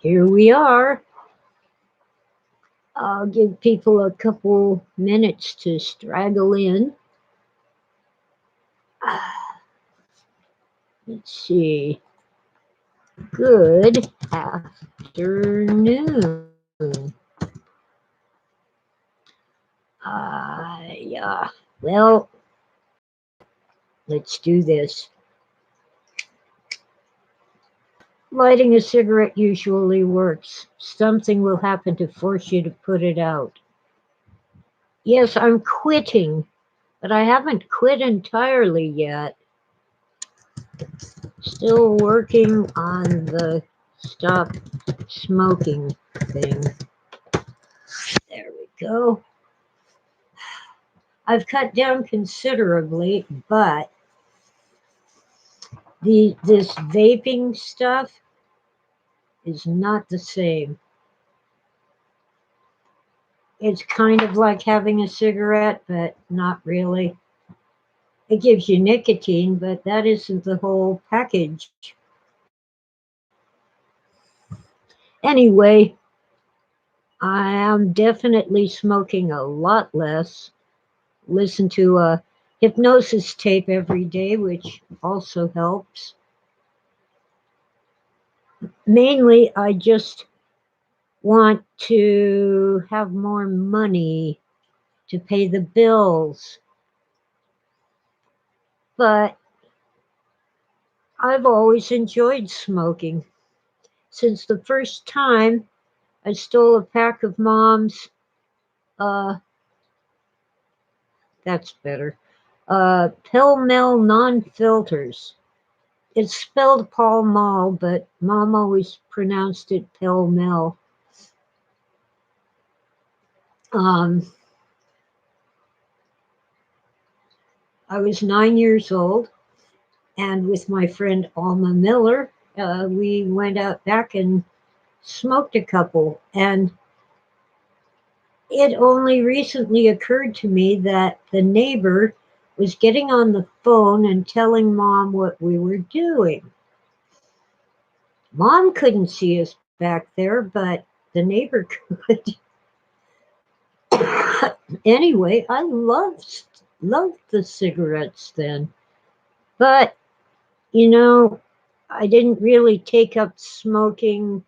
here we are. I'll give people a couple minutes to straggle in. Let's see. Good afternoon. Yeah. Well, let's do this. Lighting a cigarette usually works. Something will happen to force you to put it out. Yes, I'm quitting, but I haven't quit entirely yet. Still working on the stop smoking thing. There we go. I've cut down considerably, but this vaping stuff is not the same. It's kind of like having a cigarette, but not really. It gives you nicotine, but that isn't the whole package. Anyway, I am definitely smoking a lot less. Listen to a hypnosis tape every day, which also helps. Mainly, I just want to have more money to pay the bills. But I've always enjoyed smoking. Since the first time I stole a pack of Mom's, uh, that's better, Pell Mell non-filters. It's spelled Pall Mall, but Mom always pronounced it Pell Mell. Um, I was 9 years old, and with my friend Alma Miller, we went out back and smoked a couple. And it only recently occurred to me that the neighbor was getting on the phone and telling Mom what we were doing. Mom couldn't see us back there, but the neighbor could. Anyway, I loved the cigarettes then. But, you know, I didn't really take up smoking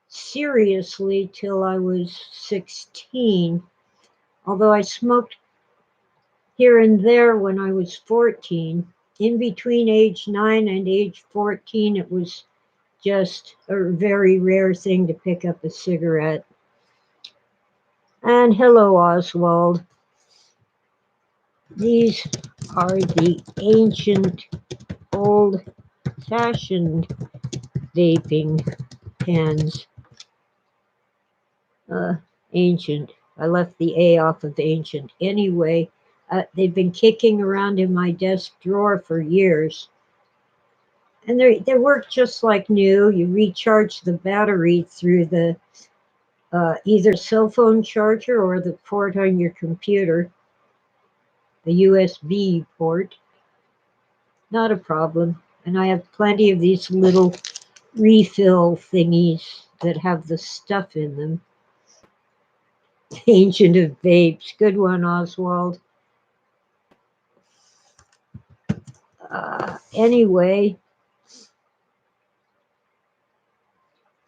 seriously till I was 16, although I smoked here and there when I was 14. In between age 9 and age 14, it was just a very rare thing to pick up a cigarette. And hello, Oswald. These are the ancient, old-fashioned vaping pens. Ancient. I left the A off of ancient. Anyway, they've been kicking around in my desk drawer for years. And they work just like new. You recharge the battery through the either cell phone charger or the port on your computer, the USB port. Not a problem. And I have plenty of these little refill thingies that have the stuff in them. Ancient of vapes. Good one, Oswald. Anyway,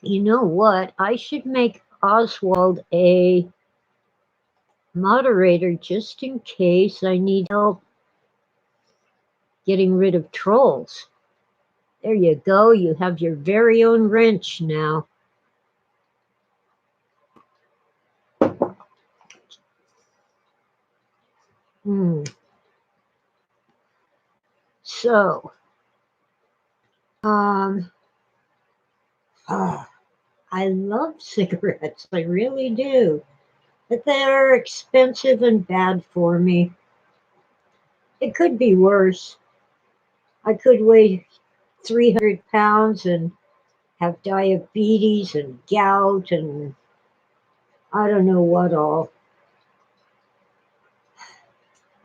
you know what? I should make Oswald a moderator just in case I need help getting rid of trolls. There you go. You have your very own wrench now. So, um, I love cigarettes. I really do. But they're expensive and bad for me. It could be worse. I could weigh 300 pounds and have diabetes and gout and I don't know what all.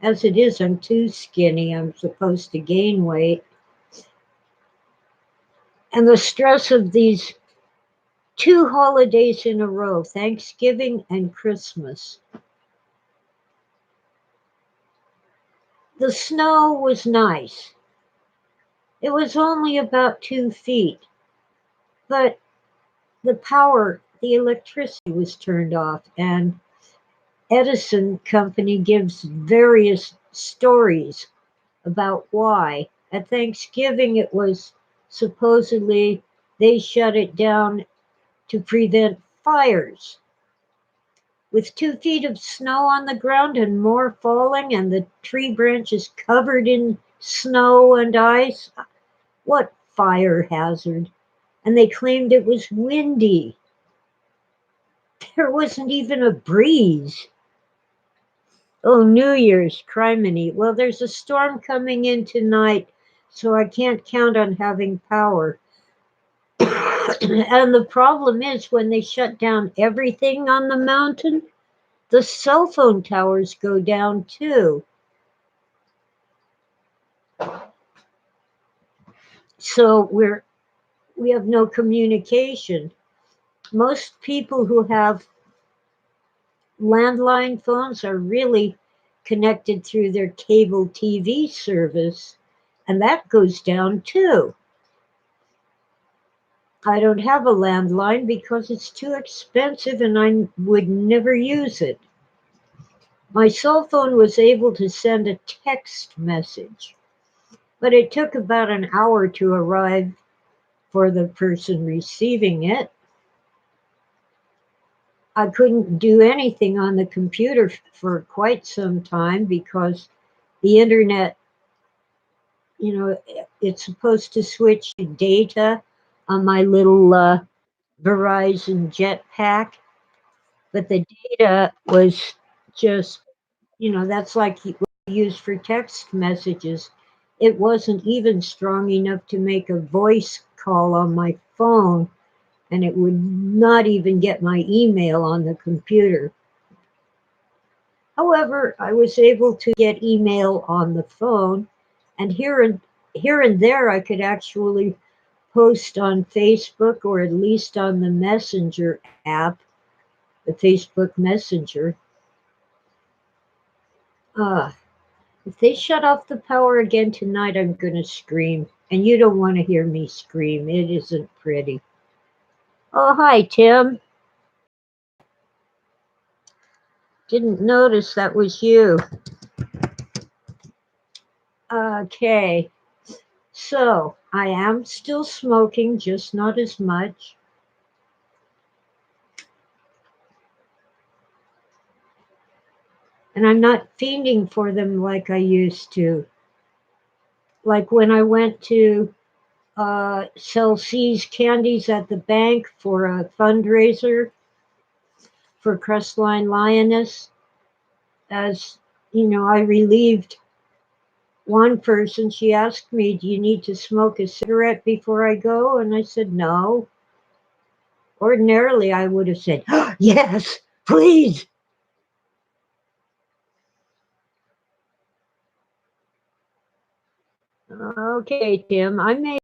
As it is, I'm too skinny. I'm supposed to gain weight. And the stress of these 2 holidays in a row, Thanksgiving and Christmas. The snow was nice. It was only about 2 feet, but the electricity was turned off, and Edison Company gives various stories about why. At Thanksgiving, it was supposedly they shut it down to prevent fires. With 2 feet of snow on the ground and more falling, and the tree branches covered in snow and ice, what fire hazard? And they claimed it was windy. There wasn't even a breeze. Oh, New Year's, criminy. Well, there's a storm coming in tonight, so I can't count on having power. And the problem is when they shut down everything on the mountain, the cell phone towers go down too. So we have no communication. Most people who have landline phones are really connected through their cable TV service, and that goes down too. I don't have a landline because it's too expensive and I would never use it. My cell phone was able to send a text message, but it took about an hour to arrive for the person receiving it. I couldn't do anything on the computer for quite some time because the internet, it's supposed to switch to data on my little Verizon jetpack, but the data was just, that's like what you use for text messages. It wasn't even strong enough to make a voice call on my phone, and it would not even get my email on the computer. However, I was able to get email on the phone, and here and there I could actually post on Facebook or at least on the Messenger app, the Facebook Messenger. Uh, if they shut off the power again tonight, I'm going to scream. And you don't want to hear me scream. It isn't pretty. Oh, hi, Tim. Didn't notice that was you. Okay. So, I am still smoking, just not as much. And I'm not fiending for them like I used to. Like when I went to sell C's candies at the bank for a fundraiser for Crestline Lioness. As I relieved one person. She asked me, "Do you need to smoke a cigarette before I go?" And I said, "No." Ordinarily, I would have said, "Oh, yes, please." Okay, Tim, I made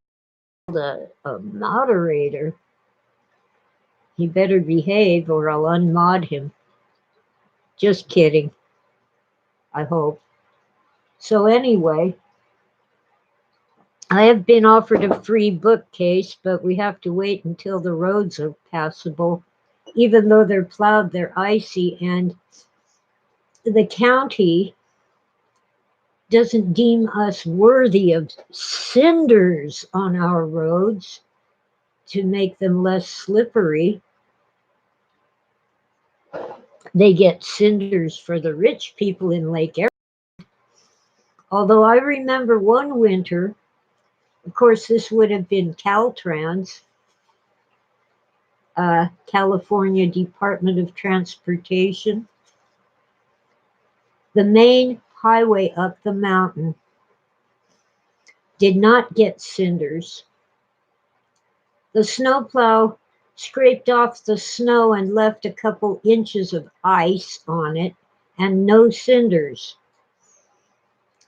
a moderator. He better behave or I'll unmod him. Just kidding, I hope. So, anyway, I have been offered a free bookcase, but we have to wait until the roads are passable. Even though they're plowed, they're icy, and the county doesn't deem us worthy of cinders on our roads to make them less slippery. They get cinders for the rich people in Lake Erie. Although I remember one winter, of course, this would have been Caltrans, California Department of Transportation. The main highway up the mountain did not get cinders. The snowplow scraped off the snow and left a couple inches of ice on it and no cinders.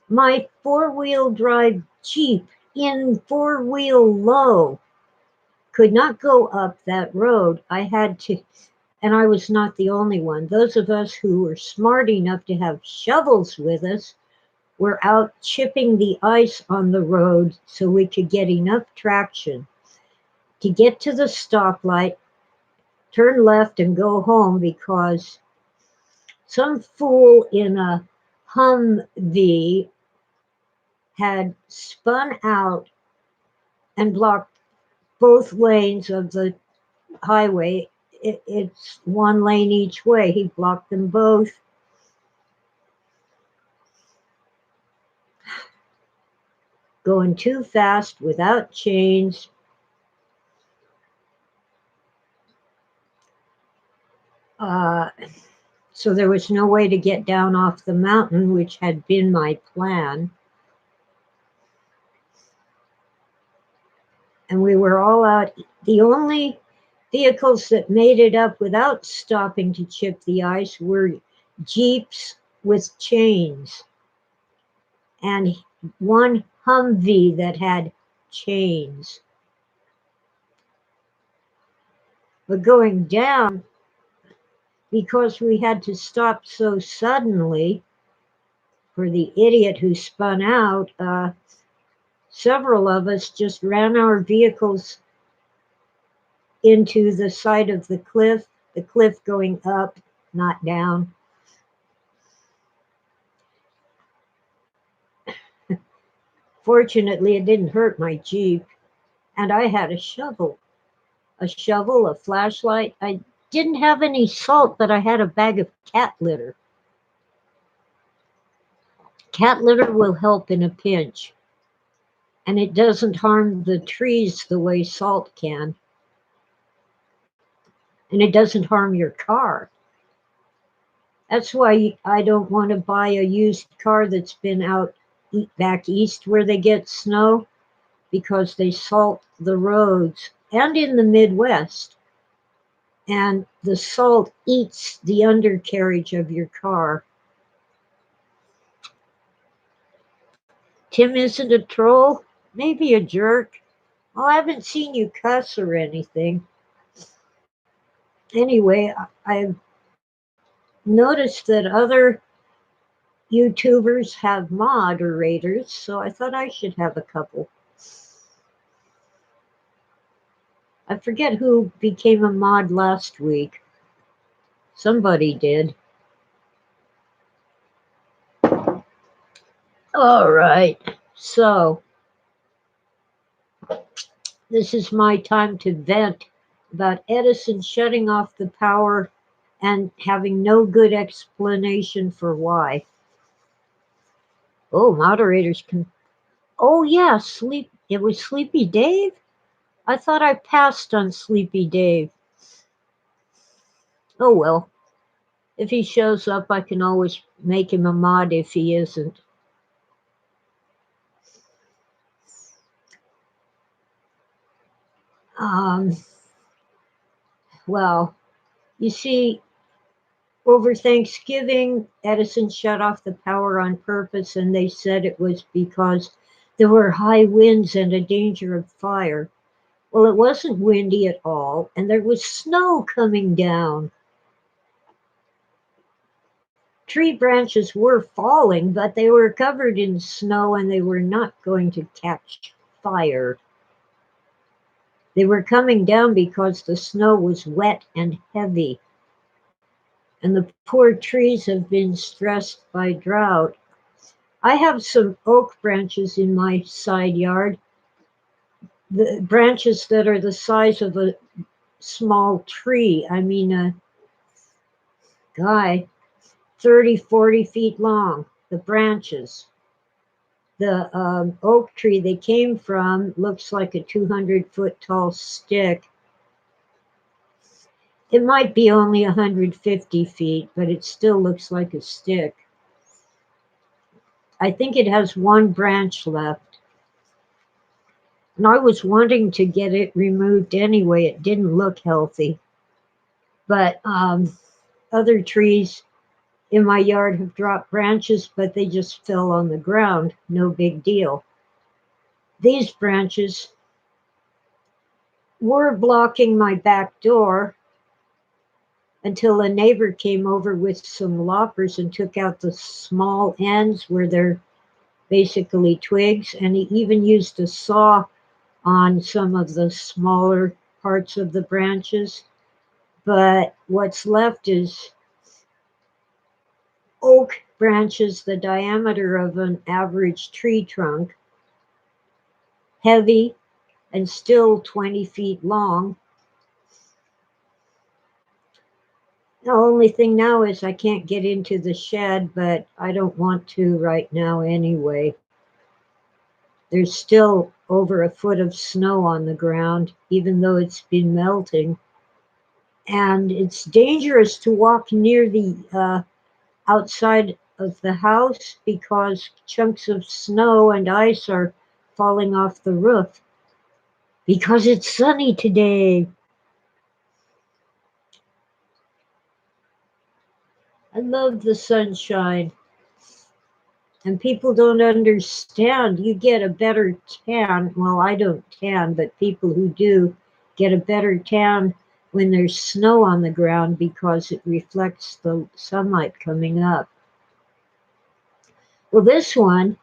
My four-wheel drive Jeep in four-wheel low could not go up that road. I had to, and I was not the only one. Those of us who were smart enough to have shovels with us were out chipping the ice on the road so we could get enough traction to get to the stoplight, turn left, and go home because some fool in a Humvee had spun out and blocked both lanes of the highway. It's one lane each way. He blocked them both. Going too fast without chains. Uh, so there was no way to get down off the mountain, which had been my plan. And we were all out. The only vehicles that made it up without stopping to chip the ice were Jeeps with chains and one Humvee that had chains. But going down, because we had to stop so suddenly for the idiot who spun out, several of us just ran our vehicles into the side of the cliff going up, not down. Fortunately, it didn't hurt my Jeep, and I had a shovel, a flashlight. I didn't have any salt, but I had a bag of cat litter. Cat litter will help in a pinch, and it doesn't harm the trees the way salt can, and it doesn't harm your car. That's why I don't want to buy a used car that's been out back east where they get snow, because they salt the roads, and in the Midwest. And the salt eats the undercarriage of your car. Tim isn't a troll, maybe a jerk. Well, I haven't seen you cuss or anything. Anyway, I've noticed that other YouTubers have moderators, so I thought I should have a couple. I forget who became a mod last week. Somebody did. All right, so this is my time to vent about Edison shutting off the power and having no good explanation for why. Oh, moderators can. Oh, yeah, sleep. It was Sleepy Dave? I thought I passed on Sleepy Dave. Oh, well. If he shows up, I can always make him a mod if he isn't. Well, you see, over Thanksgiving, Edison shut off the power on purpose, and they said it was because there were high winds and a danger of fire. Well, it wasn't windy at all, and there was snow coming down. Tree branches were falling, but they were covered in snow and they were not going to catch fire. They were coming down because the snow was wet and heavy, and the poor trees have been stressed by drought. I have some oak branches in my side yard, the branches that are the size of a small tree. I mean, a guy, 30, 40 feet long, the branches. The oak tree they came from looks like a 200-foot tall stick. It might be only 150 feet, but it still looks like a stick. I think it has one branch left. And I was wanting to get it removed anyway. It didn't look healthy. But other trees in my yard have dropped branches, but they just fell on the ground. No big deal. These branches were blocking my back door until a neighbor came over with some loppers and took out the small ends where they're basically twigs, and he even used a saw on some of the smaller parts of the branches. But what's left is oak branches the diameter of an average tree trunk, heavy and still 20 feet long. The only thing now is I can't get into the shed, but I don't want to right now anyway. There's still over a foot of snow on the ground, even though it's been melting. And it's dangerous to walk near the outside of the house because chunks of snow and ice are falling off the roof because it's sunny today. I love the sunshine. And people don't understand. You get a better tan. Well, I don't tan, but people who do get a better tan when there's snow on the ground because it reflects the sunlight coming up. Well, this one,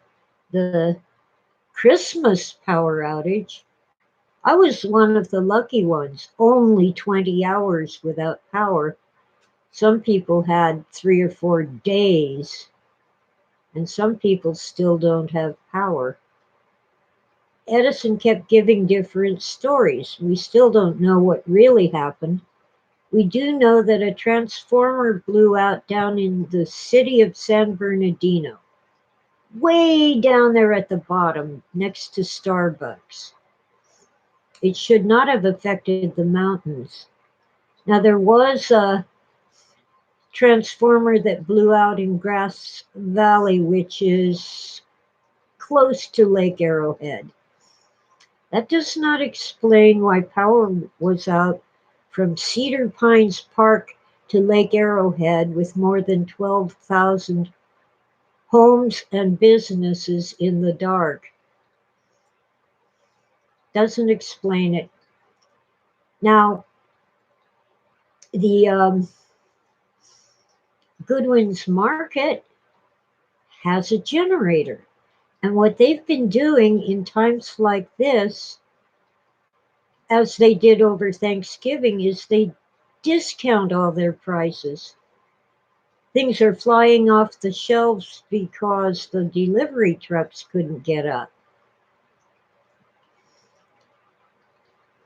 the Christmas power outage, I was one of the lucky ones, only 20 hours without power. Some people had 3 or 4 days, and some people still don't have power. Edison kept giving different stories. We still don't know what really happened. We do know that a transformer blew out down in the city of San Bernardino, way down there at the bottom next to Starbucks. It should not have affected the mountains. Now, there was a transformer that blew out in Grass Valley, which is close to Lake Arrowhead. That does not explain why power was out from Cedar Pines Park to Lake Arrowhead with more than 12,000 homes and businesses in the dark. Doesn't explain it. Now, the Goodwin's Market has a generator. And what they've been doing in times like this, as they did over Thanksgiving, is they discount all their prices. Things are flying off the shelves because the delivery trucks couldn't get up.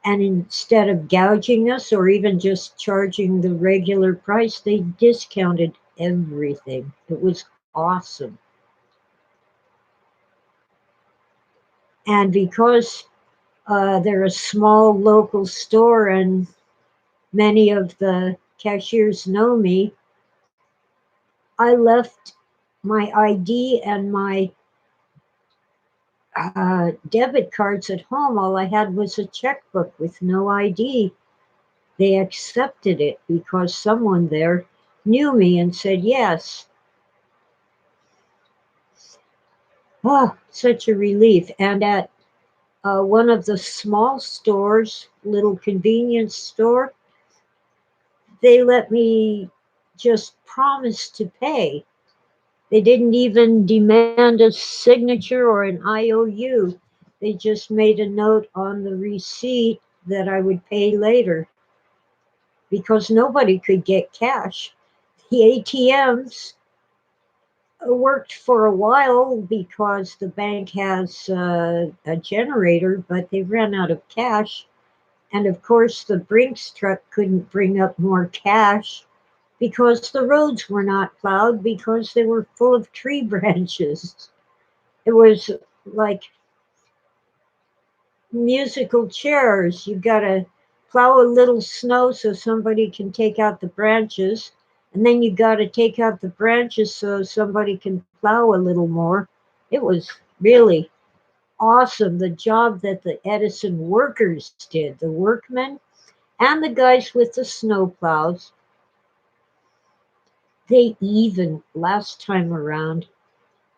And instead of gouging us or even just charging the regular price, they discounted everything. It was awesome. And because they're a small local store and many of the cashiers know me, I left my ID and my debit cards at home. All I had was a checkbook with no ID. They accepted it because someone there knew me and said yes. Oh, such a relief. And at one of the small stores, little convenience store, they let me just promise to pay. They didn't even demand a signature or an IOU. They just made a note on the receipt that I would pay later because nobody could get cash. The ATMs worked for a while because the bank has a generator, but they ran out of cash. And of course, the Brinks truck couldn't bring up more cash because the roads were not plowed because they were full of tree branches. It was like musical chairs. You got to plow a little snow so somebody can take out the branches, and then you got to take out the branches so somebody can plow a little more. It was really awesome the job that the Edison workers did, the workmen and the guys with the snow plows. They even, last time around,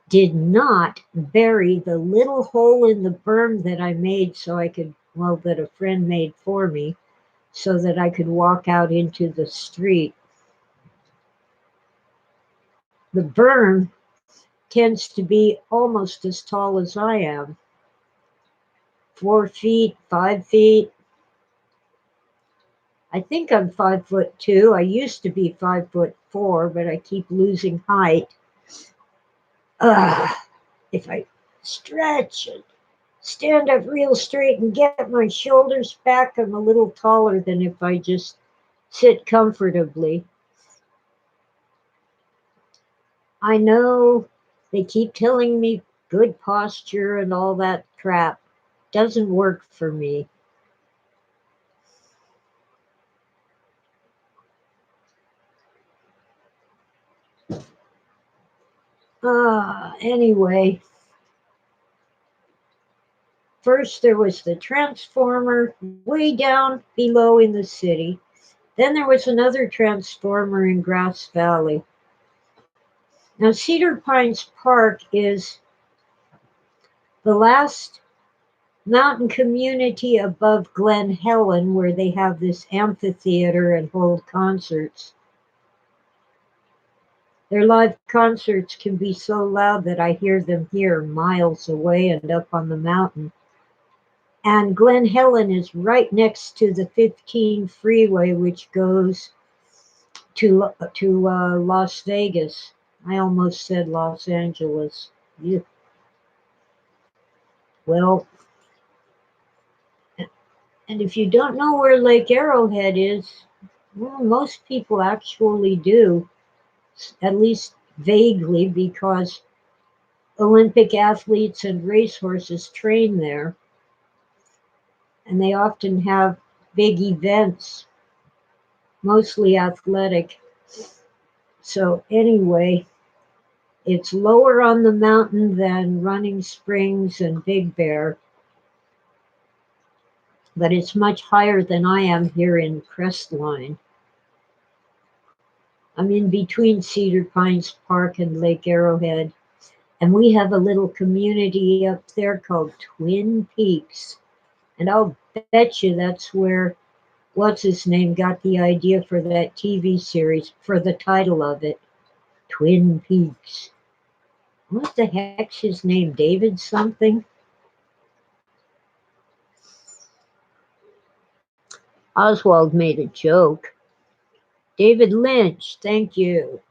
did not bury the little hole in the berm that I made so I could well, that a friend made for me so that I could walk out into the street. The berm tends to be almost as tall as I am, 4 feet, 5 feet. I think I'm 5'2". I used to be 5'4", but I keep losing height. Ugh, if I stretch and stand up real straight and get my shoulders back, I'm a little taller than if I just sit comfortably. I know they keep telling me good posture and all that crap. Doesn't work for me. Anyway, first there was the transformer way down below in the city. Then there was another transformer in Grass Valley. Now, Cedar Pines Park is the last mountain community above Glen Helen where they have this amphitheater and hold concerts. Their live concerts can be so loud that I hear them here miles away and up on the mountain. And Glen Helen is right next to the 15 freeway, which goes to Las Vegas. I almost said Los Angeles. Yeah. Well, and if you don't know where Lake Arrowhead is, well, most people actually do, at least vaguely, because Olympic athletes and racehorses train there, and they often have big events, mostly athletic. So, anyway, it's lower on the mountain than Running Springs and Big Bear, but it's much higher than I am here in Crestline. I'm in between Cedar Pines Park and Lake Arrowhead, and we have a little community up there called Twin Peaks. And I'll bet you that's where what's his name got the idea for that TV series, for the title of it, Twin Peaks. What the heck's his name? David something? Oswald made a joke. David Lynch, thank you.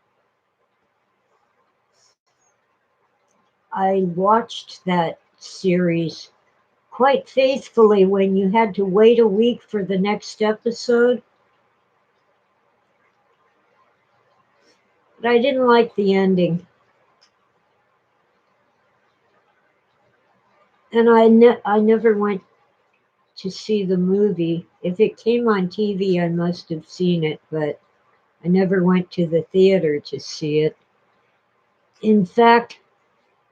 I watched that series quite faithfully when you had to wait a week for the next episode. But I didn't like the ending. And I never went to see the movie. If it came on TV, I must have seen it, but I never went to the theater to see it. In fact,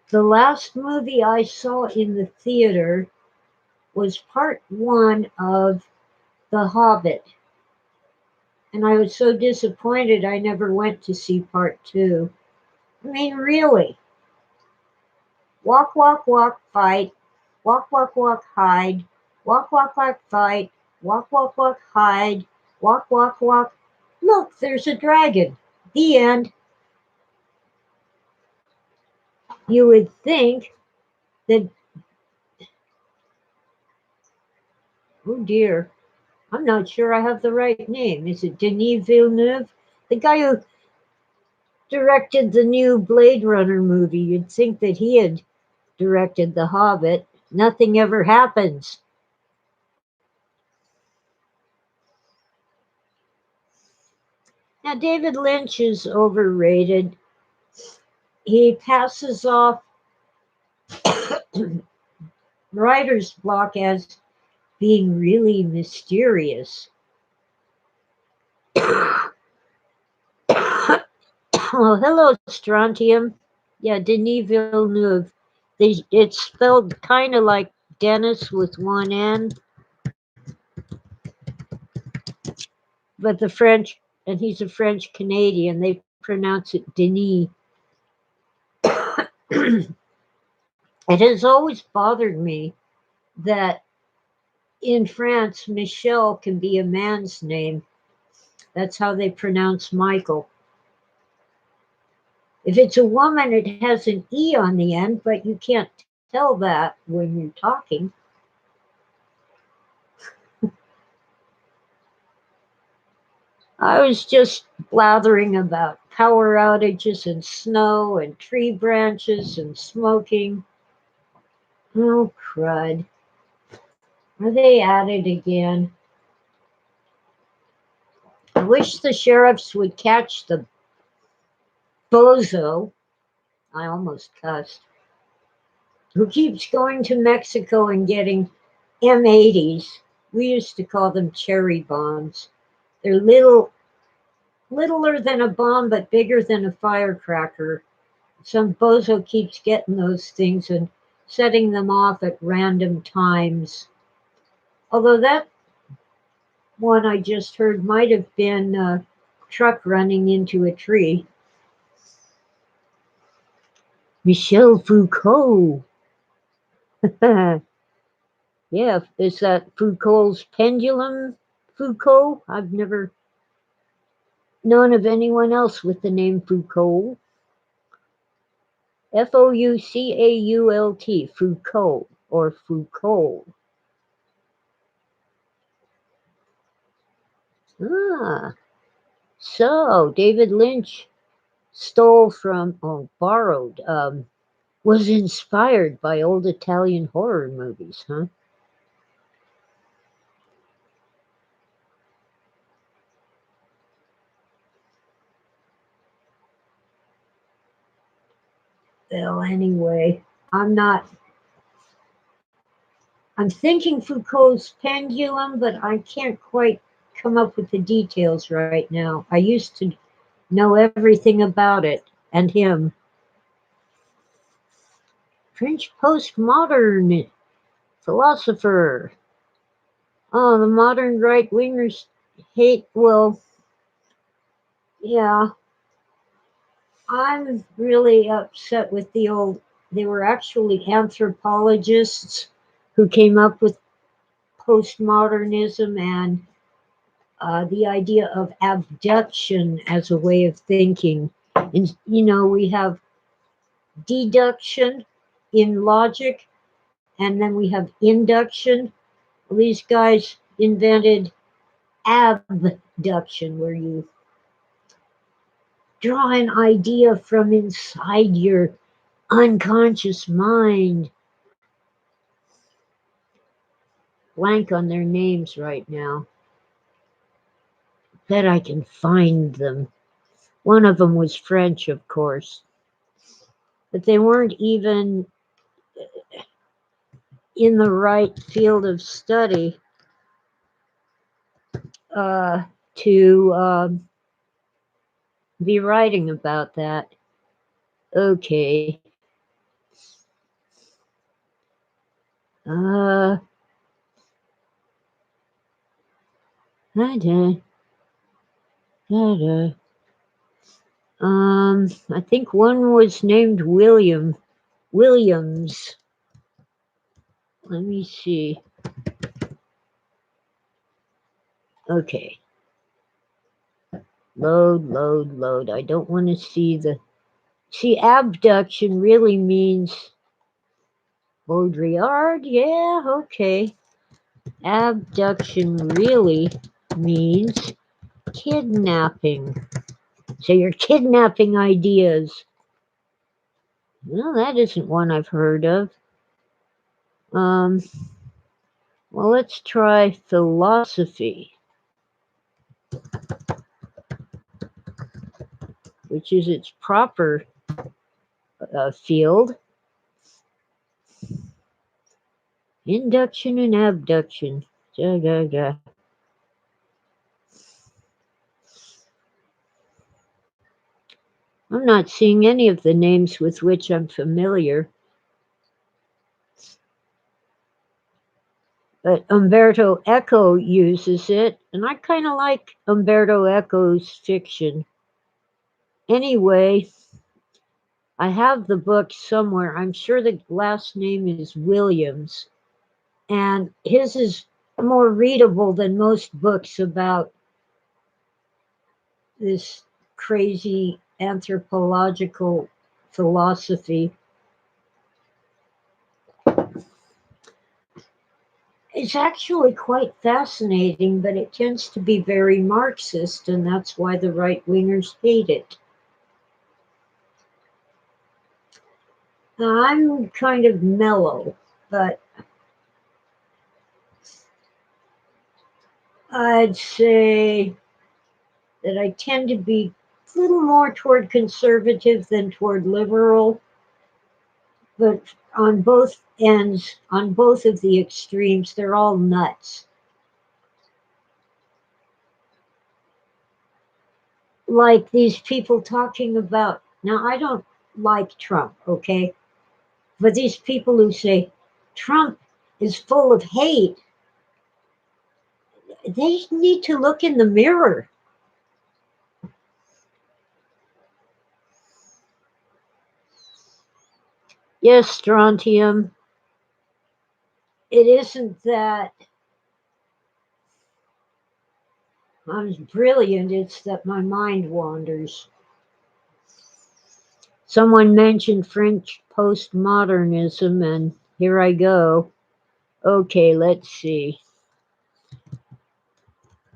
the last movie I saw in the theater was part one of The Hobbit. And I was so disappointed I never went to see part two. I mean, really. Walk, walk, walk, fight. Walk, walk, walk, hide. Walk, walk, walk, fight. Walk, walk, walk, hide. Walk, walk, walk. Look, there's a dragon. The end. You would think that, oh dear, I'm not sure I have the right name. Is it Denis Villeneuve? The guy who directed the new Blade Runner movie. You'd think that he had directed The Hobbit. Nothing ever happens. Now, David Lynch is overrated. He passes off writer's block as being really mysterious. Well, hello, Strontium. Yeah, Denis Villeneuve. It's spelled kind of like Dennis with one N, but the French, and he's a French Canadian, they pronounce it Denis. It has always bothered me that In France, Michel can be a man's name. That's how they pronounce Michael. If it's a woman, it has an E on the end, but you can't tell that when you're talking. I was just blathering about power outages and snow and tree branches and smoking. Oh, crud. Are they at it again? I wish the sheriffs would catch the bozo, I almost cussed, who keeps going to Mexico and getting M80s. We used to call them cherry bombs. They're littler than a bomb, but bigger than a firecracker. Some bozo keeps getting those things and setting them off at random times. Although that one I just heard might have been a truck running into a tree. Michel Foucault. Yeah, is that Foucault's pendulum Foucault? I've never known of anyone else with the name Foucault. Foucault, Foucault, or Foucault. Ah, so David Lynch stole from, oh, borrowed, was inspired by old Italian horror movies, huh? Well, anyway, I'm not. I'm thinking Foucault's pendulum, but I can't quite come up with the details right now. I used to know everything about it and him. French postmodern philosopher. Oh, the modern right wingers hate, well, yeah. I'm really upset with the old, they were actually anthropologists who came up with postmodernism and the idea of abduction as a way of thinking. And, we have deduction in logic, and then we have induction. These guys invented abduction, where you draw an idea from inside your unconscious mind. Blank on their names right now. Bet I can find them. One of them was French, of course. But they weren't even in the right field of study to be writing about that. Okay. Uh, da, da. I think one was named Williams. Let me see. Okay. Load. I don't want to see the. See, abduction really means Baudrillard? Yeah, okay. Abduction really means kidnapping. So you're kidnapping ideas. Well, that isn't one I've heard of. Well, let's try philosophy, which is its proper field. Induction and abduction. Da. I'm not seeing any of the names with which I'm familiar. But Umberto Eco uses it, and I kind of like Umberto Eco's fiction. Anyway, I have the book somewhere. I'm sure the last name is Williams, and his is more readable than most books about this crazy anthropological philosophy. It's actually quite fascinating, but it tends to be very Marxist, and that's why the right wingers hate it. Now, I'm kind of mellow, but I'd say that I tend to be a little more toward conservative than toward liberal, but on both ends, on both of the extremes, they're all nuts. Like these people talking about, now I don't like Trump, okay? But these people who say Trump is full of hate, they need to look in the mirror. Yes, strontium, it isn't that I'm brilliant, it's that my mind wanders. Someone mentioned French postmodernism, and here I go. Okay, let's see.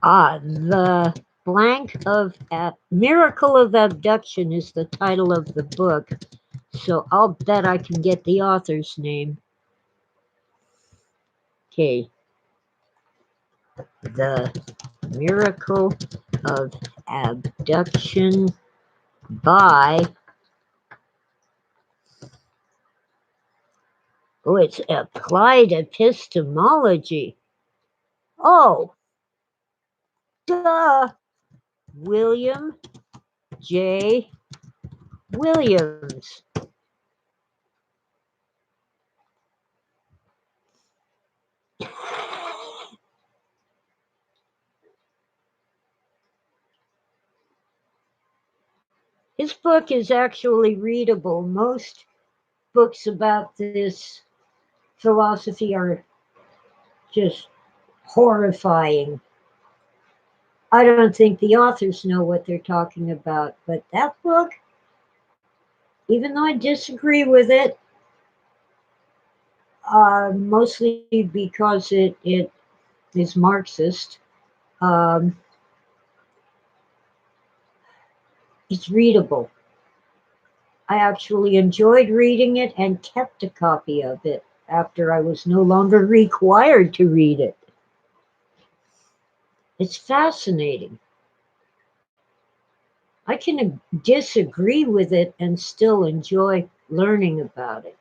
The Miracle of Abduction is the title of the book, so I'll bet I can get the author's name. Okay, The Miracle of Abduction by, oh, it's Applied Epistemology. Oh, duh, William J. Williams. His book is actually readable. Most books about this philosophy are just horrifying. I don't think the authors know what they're talking about, but that book, even though I disagree with it, mostly because it is Marxist, um, it's readable. I actually enjoyed reading it and kept a copy of it after I was no longer required to read it. It's fascinating. I can disagree with it and still enjoy learning about it.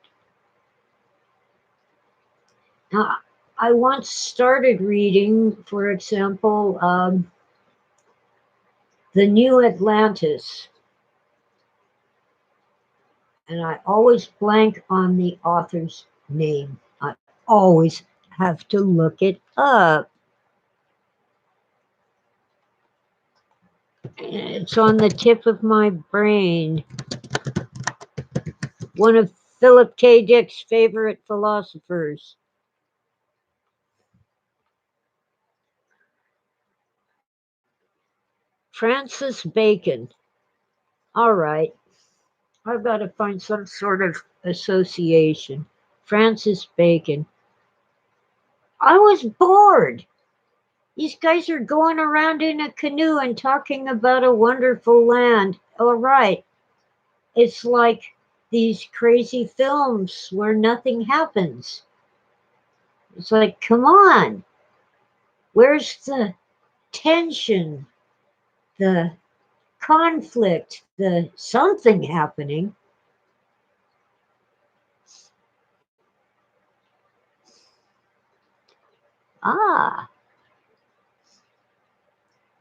Now, I once started reading, for example, The New Atlantis, and I always blank on the author's name. I always have to look it up. It's on the tip of my brain. One of Philip K. Dick's favorite philosophers. Francis Bacon. All right, I've got to find some sort of association. Francis Bacon. I was bored. These guys are going around in a canoe and talking about a wonderful land. All right. It's like these crazy films where nothing happens. It's like, come on. Where's the tension, the conflict, the something happening? Ah,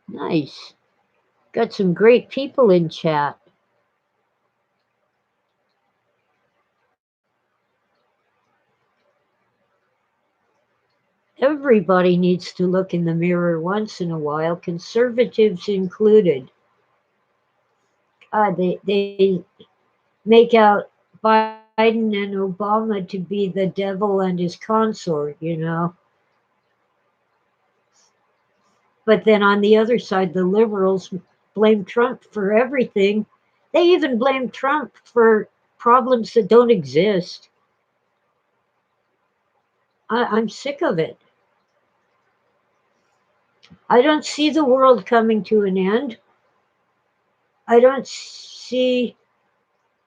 nice. Got some great people in chat. Everybody needs to look in the mirror once in a while, conservatives included. They make out Biden and Obama to be the devil and his consort, you know. But then on the other side, the liberals blame Trump for everything. They even blame Trump for problems that don't exist. I'm sick of it. I don't see the world coming to an end. I don't see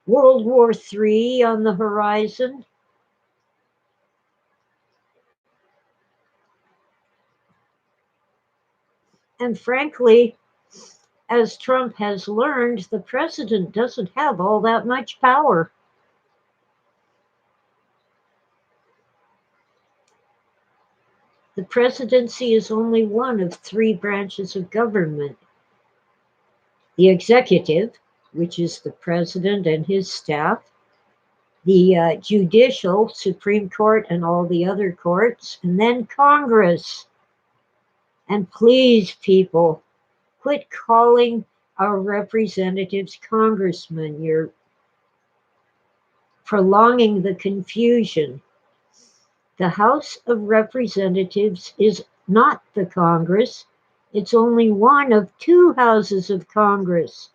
World War III on the horizon. And frankly, as Trump has learned, the president doesn't have all that much power. The presidency is only one of three branches of government: the executive, which is the president and his staff, the judicial, Supreme Court, and all the other courts, and then Congress. And please, people, quit calling our representatives congressmen. You're prolonging the confusion. The House of Representatives is not the Congress. It's only one of two houses of Congress,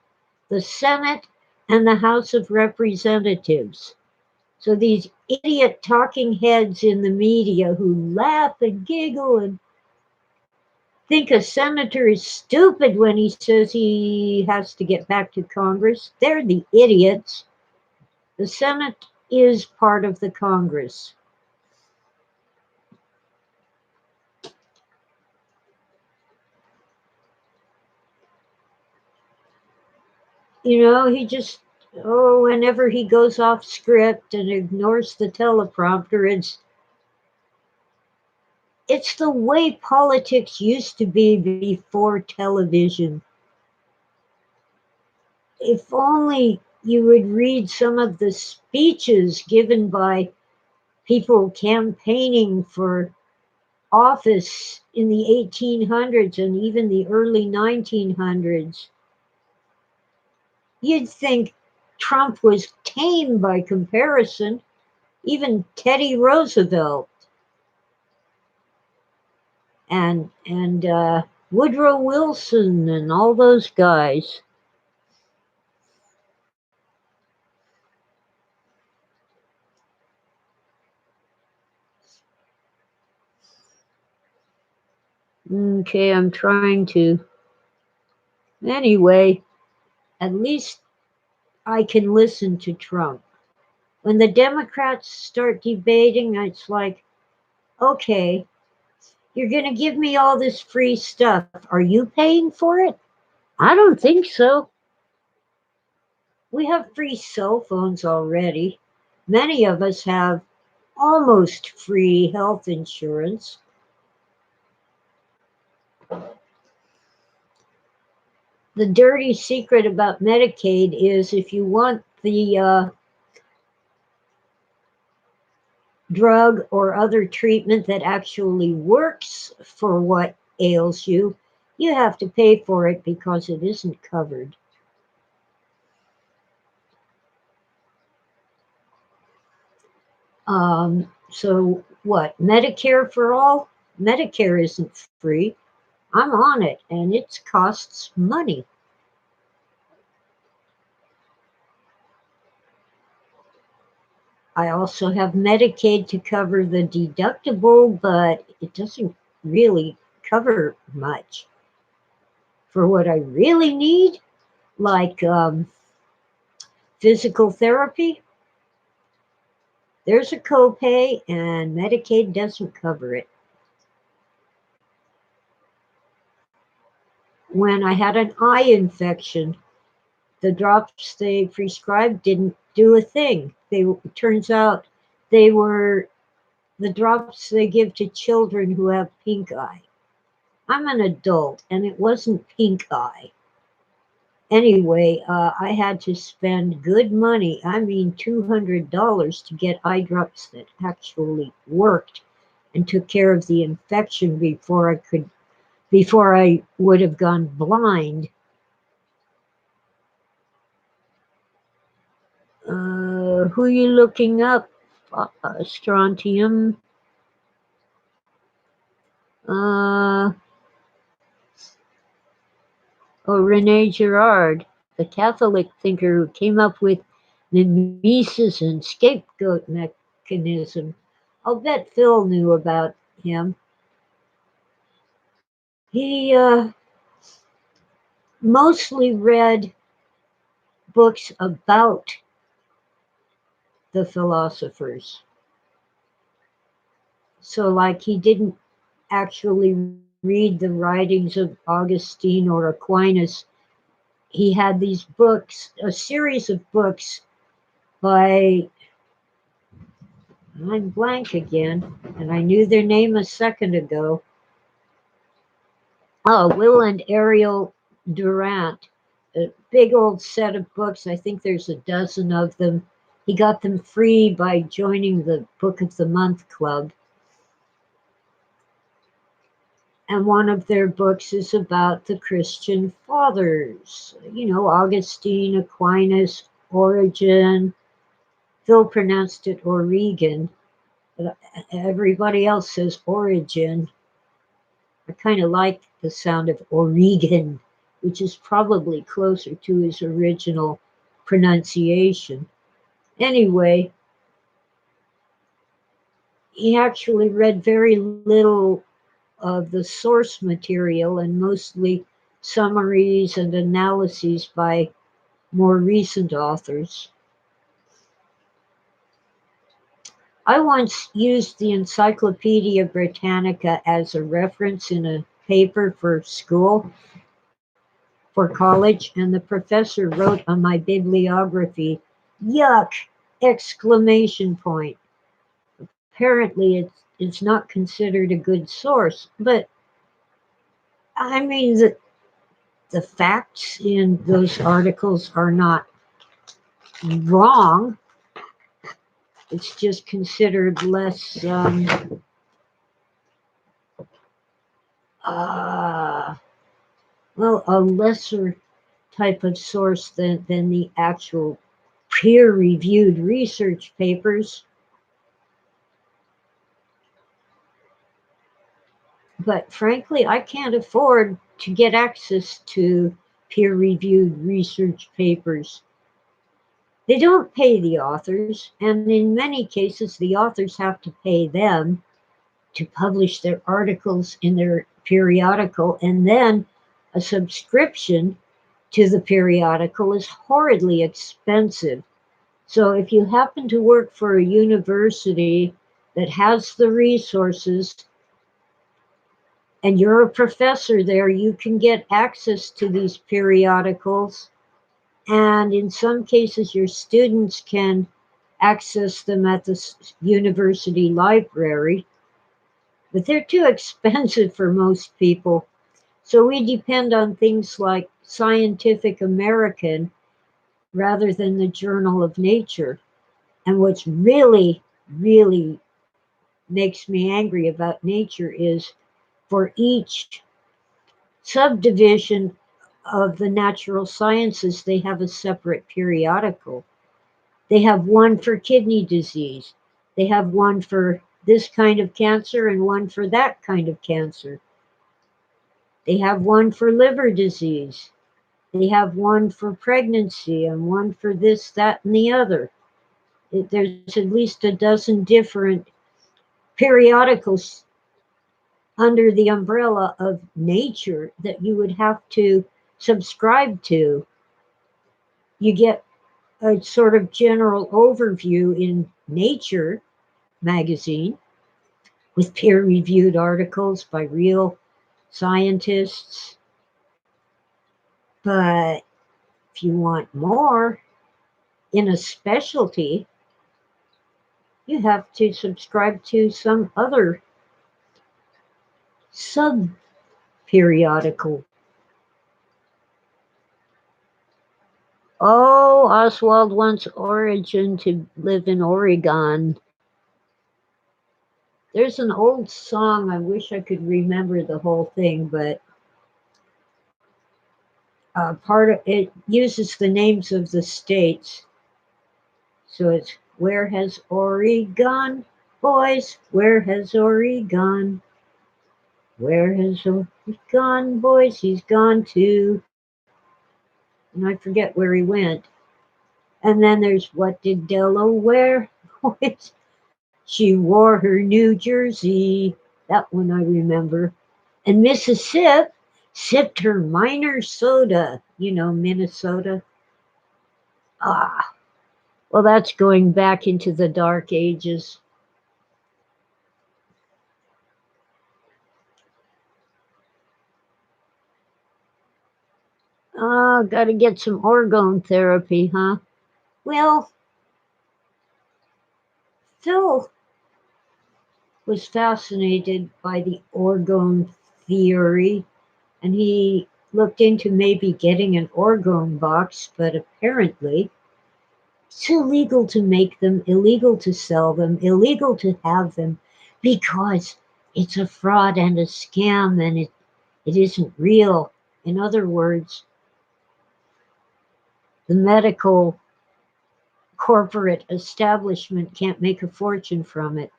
the Senate and the House of Representatives. So these idiot talking heads in the media who laugh and giggle and think a senator is stupid when he says he has to get back to Congress, they're the idiots. The Senate is part of the Congress. He just, whenever he goes off script and ignores the teleprompter, it's the way politics used to be before television. If only you would read some of the speeches given by people campaigning for office in the 1800s and even the early 1900s. You'd think Trump was tame by comparison, even Teddy Roosevelt and Woodrow Wilson and all those guys. Okay, I'm trying to. Anyway, at least I can listen to Trump. When the Democrats start debating, it's like, okay, you're going to give me all this free stuff. Are you paying for it? I don't think so. We have free cell phones already. Many of us have almost free health insurance. The dirty secret about Medicaid is if you want the drug or other treatment that actually works for what ails you, you have to pay for it because it isn't covered. So what? Medicare for all? Medicare isn't free. I'm on it, and it costs money. I also have Medicaid to cover the deductible, but it doesn't really cover much. For what I really need, like physical therapy, there's a copay, and Medicaid doesn't cover it. When I had an eye infection, the drops they prescribed didn't do a thing. It turns out they were the drops they give to children who have pink eye. I'm an adult, and it wasn't pink eye. Anyway, I had to spend good money, I mean $200, to get eye drops that actually worked and took care of the infection before I would have gone blind. Who are you looking up? Strontium. Oh, Rene Girard, the Catholic thinker who came up with mimesis and scapegoat mechanism. I'll bet Phil knew about him. He mostly read books about the philosophers. So, like, he didn't actually read the writings of Augustine or Aquinas. He had these books, a series of books by, I'm blank again, and I knew their name a second ago. Oh, Will and Ariel Durant. A big old set of books. I think there's a dozen of them. He got them free by joining the Book of the Month Club. And one of their books is about the Christian fathers. You know, Augustine, Aquinas, Origen. Phil pronounced it Origen, but everybody else says Origin. I kind of like the sound of Oregon, which is probably closer to his original pronunciation. Anyway, he actually read very little of the source material and mostly summaries and analyses by more recent authors. I once used the Encyclopedia Britannica as a reference in a paper for school, for college, and the professor wrote on my bibliography, "Yuck!" exclamation point. Apparently, it's not considered a good source, but I mean, the facts in those articles are not wrong. It's just considered less, uh, well, a lesser type of source than the actual peer reviewed research papers. But frankly, I can't afford to get access to peer reviewed research papers. They don't pay the authors, and in many cases, the authors have to pay them to publish their articles in their periodical, and then a subscription to the periodical is horridly expensive. So if you happen to work for a university that has the resources and you're a professor there, you can get access to these periodicals. And in some cases, your students can access them at the university library, but they're too expensive for most people. So we depend on things like Scientific American rather than the Journal of Nature. And what's really makes me angry about Nature is for each subdivision of the natural sciences, they have a separate periodical. They have one for kidney disease, they have one for this kind of cancer, and one for that kind of cancer. They have one for liver disease. They have one for pregnancy and one for this, that, and the other. There's at least a dozen different periodicals under the umbrella of nature that you would have to subscribe to. You get a sort of general overview in Nature magazine with peer reviewed articles by real scientists. But if you want more in a specialty, you have to subscribe to some other sub periodical. Oh, Oswald wants Origin to live in Oregon. There's an old song, I wish I could remember the whole thing, but part of it uses the names of the states. So it's "Where has Ori gone, boys? Where has Ori gone? Where has Ori gone, boys? He's gone to and I forget where he went. And then there's What Did Delaware? Which she wore her New Jersey. That one I remember. And Mississippi sipped her minor soda. You know, Minnesota. Ah, well, that's going back into the dark ages. Ah, gotta get some orgone therapy, huh? Well, Phil was fascinated by the orgone theory, and he looked into maybe getting an orgone box, but apparently it's illegal to make them, illegal to sell them, illegal to have them because it's a fraud and a scam and it isn't real. In other words, the medical corporate establishment can't make a fortune from it.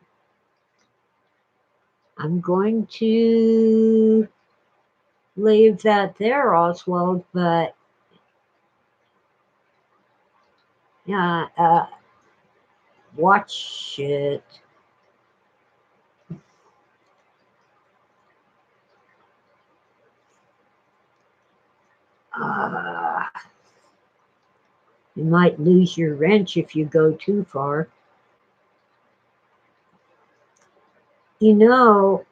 I'm going to leave that there, Oswald, but yeah, watch it. Uh, you might lose your wrench if you go too far. You know,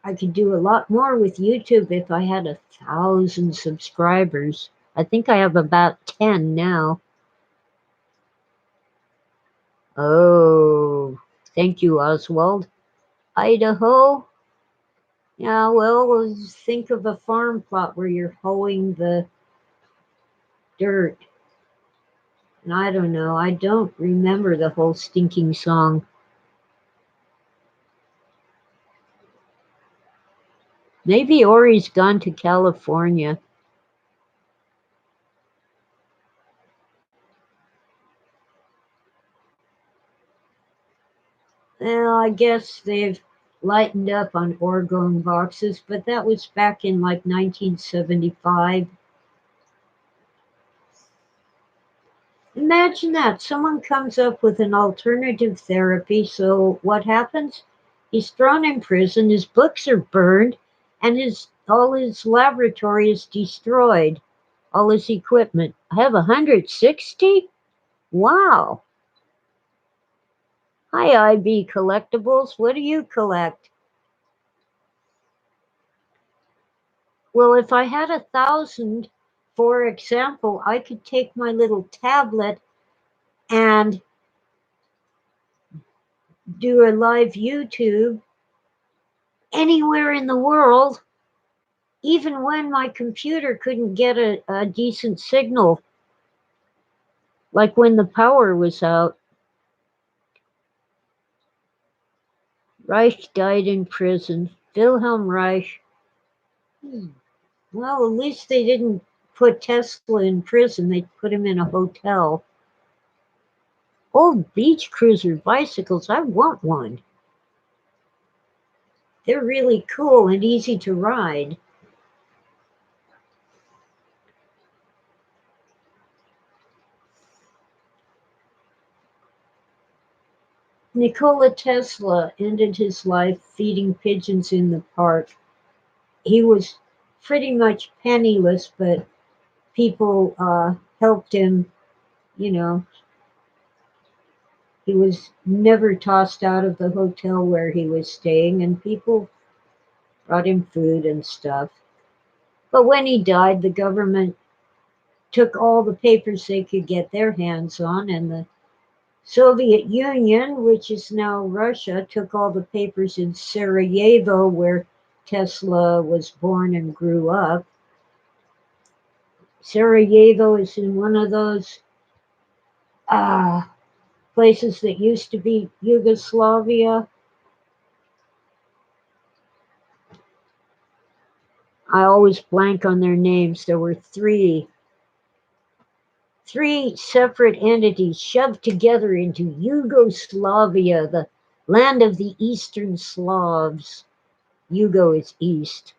I could do a lot more with YouTube if I had 1,000 subscribers. I think I have about 10 now. Oh, thank you, Oswald. Idaho? Yeah, well, think of a farm plot where you're hoeing the dirt. And I don't know, I don't remember the whole stinking song. Maybe Ori's gone to California. Well, I guess they've lightened up on orgone boxes, but that was back in like 1975. Imagine that. Someone comes up with an alternative therapy, so what happens? He's thrown in prison, his books are burned, and his all his laboratory is destroyed, all his equipment. I have 160? Wow. Hi, IB Collectibles. What do you collect? Well, if I had 1,000, for example, I could take my little tablet and do a live YouTube anywhere in the world, even when my computer couldn't get a decent signal, like when the power was out. Reich died in prison. Wilhelm Reich. Well, at least they didn't put Tesla in prison, they put him in a hotel. Old beach cruiser bicycles, I want one. They're really cool and easy to ride. Nikola Tesla ended his life feeding pigeons in the park. He was pretty much penniless, but people helped him. You know, he was never tossed out of the hotel where he was staying, and people brought him food and stuff. But when he died, the government took all the papers they could get their hands on, and the Soviet Union, which is now Russia, took all the papers in Sarajevo, where Tesla was born and grew up. Sarajevo is in one of those uh, places that used to be Yugoslavia. I always blank on their names. There were three separate entities shoved together into Yugoslavia, the land of the Eastern Slavs. Yugo is east.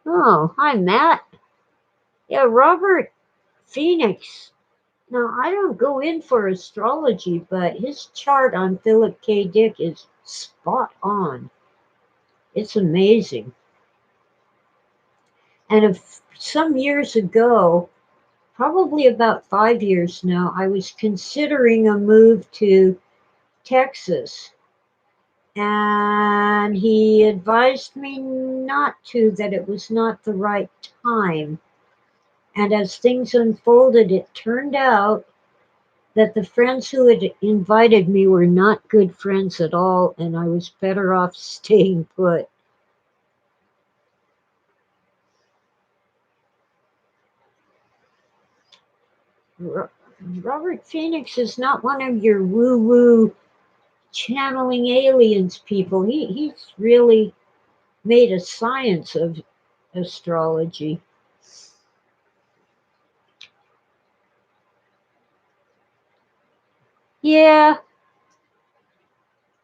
Oh, hi, Matt. Yeah, Robert Phoenix. Now, I don't go in for astrology, but his chart on Philip K. Dick is spot on. It's amazing. And if some years ago, probably about 5 years now, I was considering a move to Texas. And he advised me not to, that it was not the right time. And as things unfolded, it turned out that the friends who had invited me were not good friends at all, and I was better off staying put. Robert Phoenix is not one of your woo woo channeling aliens people. He's really made a science of astrology. Yeah,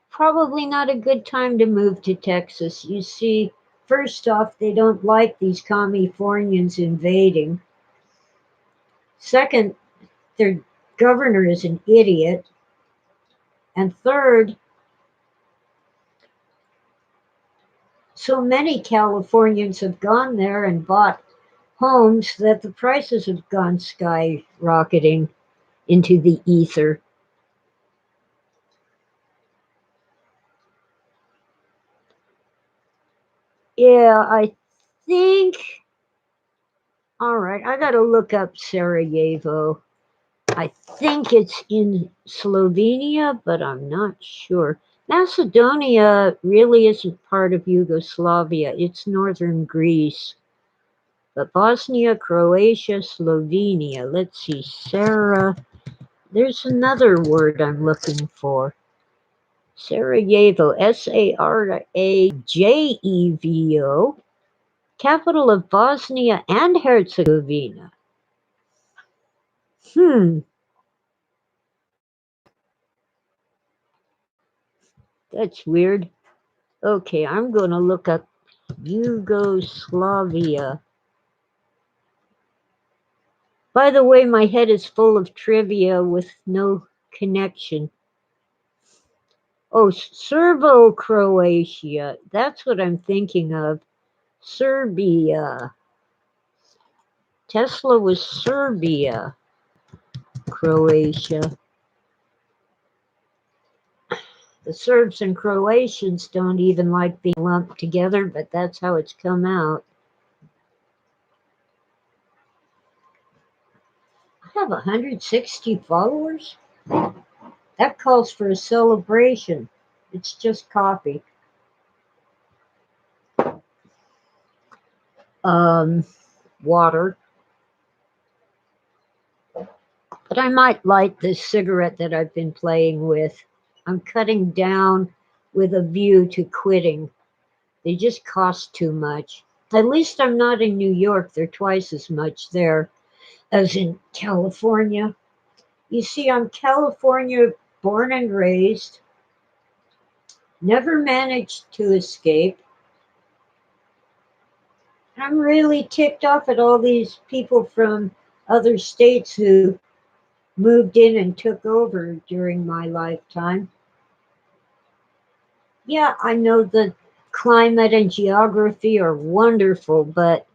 probably not a good time to move to Texas. You see, first off, they don't like these Californians invading. Second, their governor is an idiot. And third, so many Californians have gone there and bought homes that the prices have gone skyrocketing into the ether. Yeah, I think. All right, I gotta look up Sarajevo. I think it's in Slovenia, but I'm not sure. Macedonia really isn't part of Yugoslavia, it's northern Greece. But Bosnia, Croatia, Slovenia. Let's see, Sarah. There's another word I'm looking for. Sarajevo, Sarajevo, capital of Bosnia and Herzegovina. Hmm, that's weird. Okay, I'm going to look up Yugoslavia. By the way, my head is full of trivia with no connection. Oh, Serbo Croatia. That's what I'm thinking of. Serbia. Tesla was Serbia, Croatia. The Serbs and Croatians don't even like being lumped together, but that's how it's come out. I have 160 followers? That calls for a celebration. It's just coffee. Um, Water. But I might light this cigarette that I've been playing with. I'm cutting down with a view to quitting. They just cost too much. At least I'm not in New York. They're twice as much there as in California. You see, I'm California born and raised, never managed to escape. I'm really ticked off at all these people from other states who moved in and took over during my lifetime. Yeah, I know the climate and geography are wonderful, but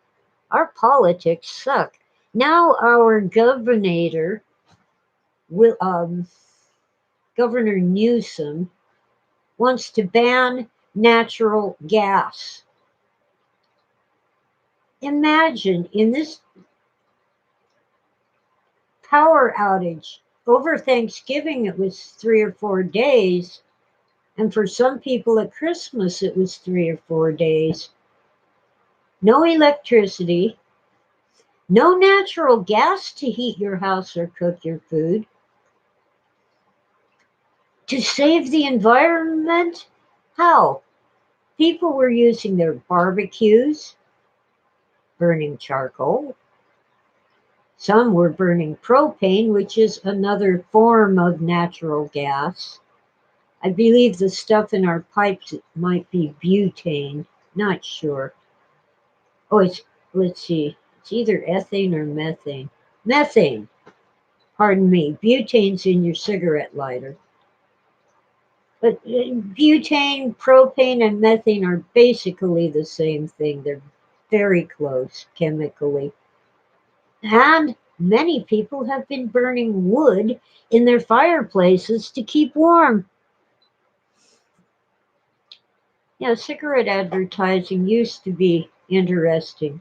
our politics suck. Now our will, Governor Newsom, wants to ban natural gas. Imagine in this power outage over Thanksgiving, it was 3 or 4 days, and for some people at Christmas, it was 3 or 4 days. No electricity, no natural gas to heat your house or cook your food. To save the environment? How? People were using their barbecues, burning charcoal. Some were burning propane, which is another form of natural gas. I believe the stuff in our pipes might be butane, not sure. Oh, let's see. It's either ethane or methane. Methane, pardon me. Butane's in your cigarette lighter. But butane, propane, and methane are basically the same thing. They're very close chemically. And many people have been burning wood in their fireplaces to keep warm. Yeah, cigarette advertising used to be interesting.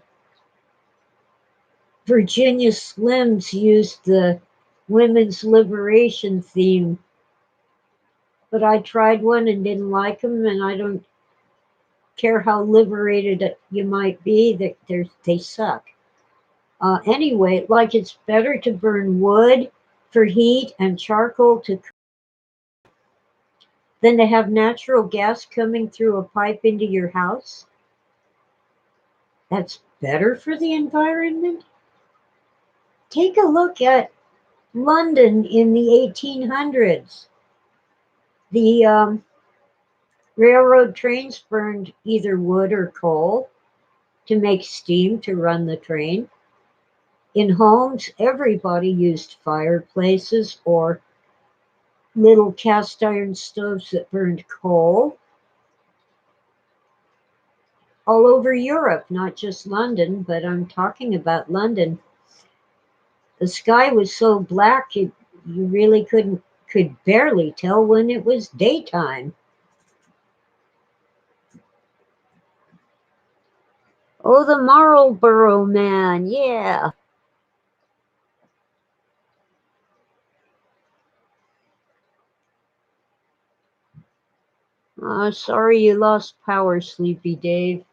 Virginia Slims used the women's liberation theme, but I tried one and didn't like them, and I don't care how liberated you might be, that they suck. Anyway, like it's better to burn wood for heat and charcoal than to have natural gas coming through a pipe into your house. That's better for the environment. Take a look at London in the 1800s. The railroad trains burned either wood or coal to make steam to run the train. In homes, everybody used fireplaces or little cast iron stoves that burned coal all over Europe, not just London, but I'm talking about London. The sky was so black you really could barely tell when it was daytime. Oh, the Marlboro Man, yeah. Sorry you lost power, Sleepy Dave.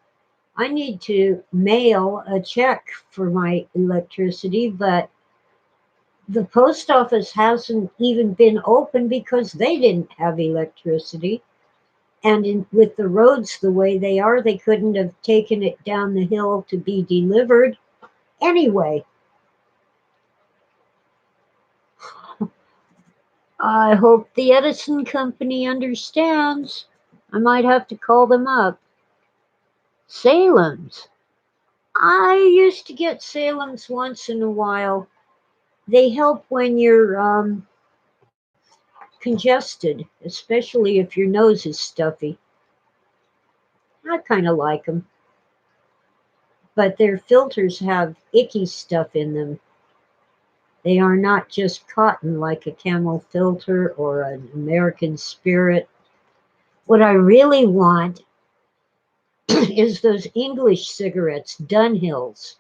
I need to mail a check for my electricity, but the post office hasn't even been open because they didn't have electricity. And with the roads the way they are, they couldn't have taken it down the hill to be delivered. Anyway, I hope the Edison company understands. I might have to call them up. Salem's. I used to get Salem's once in a while. They help when you're congested, especially if your nose is stuffy. I kind of like them, but their filters have icky stuff in them. They are not just cotton like a Camel filter or an American Spirit. What I really want is those English cigarettes, Dunhills.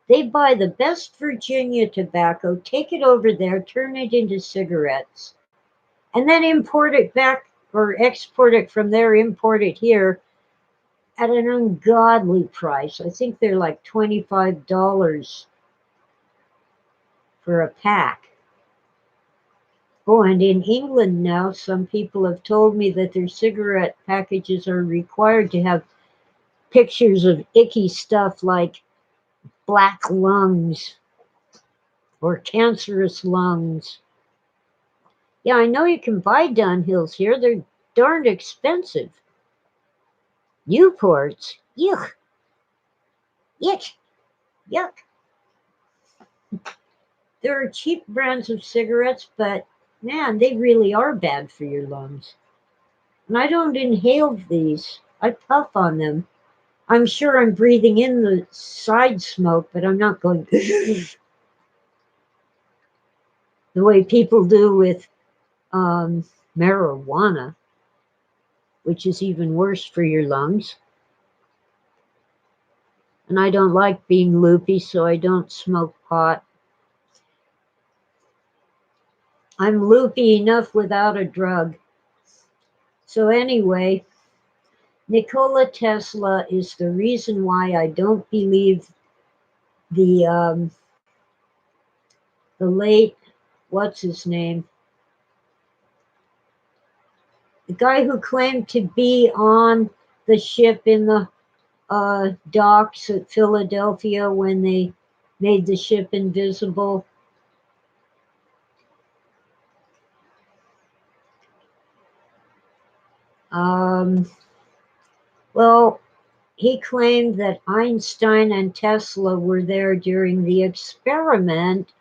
They buy the best Virginia tobacco, take it over there, turn it into cigarettes, and then import it back or export it from there, import it here at an ungodly price. I think they're like $25 for a pack. Oh, and in England now, some people have told me that their cigarette packages are required to have pictures of icky stuff like black lungs or cancerous lungs. Yeah, I know you can buy Dunhills here. They're darned expensive. Newports? Yuck, yuck, yuck. There are cheap brands of cigarettes, but man, they really are bad for your lungs. And I don't inhale these, I puff on them. I'm sure I'm breathing in the side smoke, but I'm not going the way people do with um, marijuana, which is even worse for your lungs. And I don't like being loopy, so I don't smoke pot. I'm loopy enough without a drug. So, anyway, Nikola Tesla is the reason why I don't believe the the late, what's his name, the guy who claimed to be on the ship in the docks at Philadelphia when they made the ship invisible. Um, well, he claimed that Einstein and Tesla were there during the experiment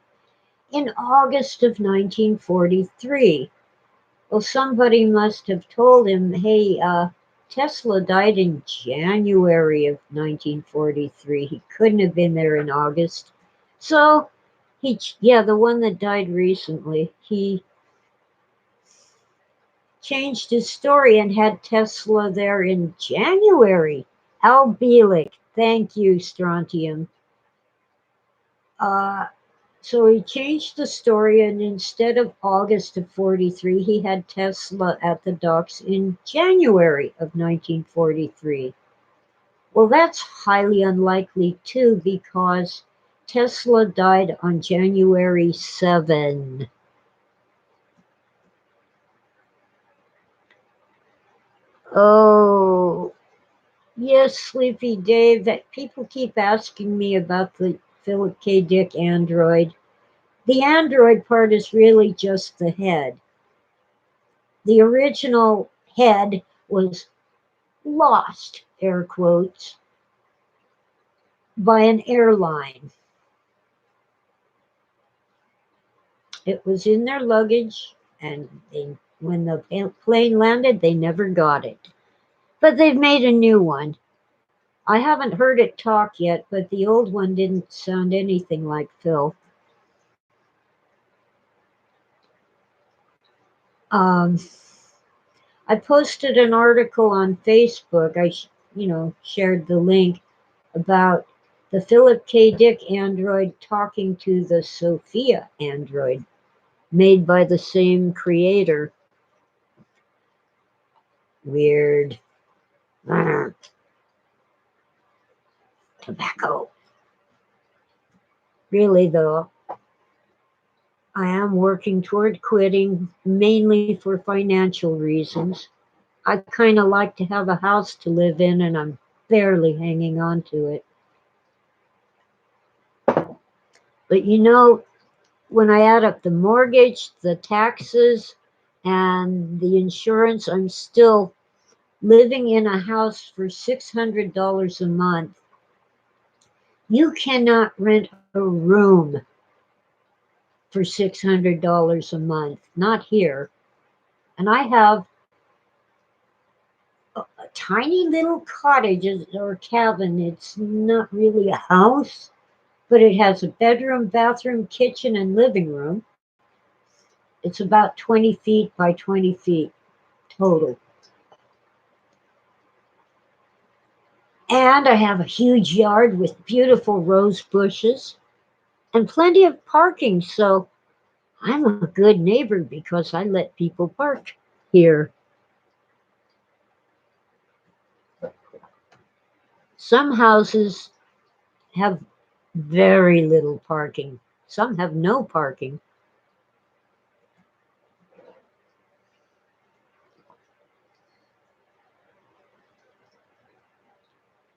in August of 1943. Well, somebody must have told him, hey, Tesla died in January of 1943. He couldn't have been there in August. So, yeah, the one that died recently, he changed his story and had Tesla there in January. Al Bielek, thank you, Strontium. Uh, so he changed the story, and instead of August of 43, he had Tesla at the docks in January of 1943. Well, that's highly unlikely too, because Tesla died on January 7. Oh, yes, Sleepy Dave, that people keep asking me about the Philip K. Dick android. The android part is really just the head. The original head was lost, air quotes, by an airline. It was in their luggage, and when the plane landed, they never got it. But they've made a new one. I haven't heard it talk yet, but the old one didn't sound anything like Phil. Um, I posted an article on Facebook. Shared the link about the Philip K. Dick android talking to the Sophia android, made by the same creator. Weird. Tobacco. Really, though, I am working toward quitting, mainly for financial reasons. I kind of like to have a house to live in, and I'm barely hanging on to it. But when I add up the mortgage, the taxes, and the insurance, I'm still living in a house for $600 a month. You cannot rent a room for $600 a month, not here. And I have a tiny little cottage or cabin. It's not really a house, but it has a bedroom, bathroom, kitchen, and living room. It's about 20 feet by 20 feet total. And I have a huge yard with beautiful rose bushes and plenty of parking. So I'm a good neighbor because I let people park here. Some houses have very little parking, some have no parking.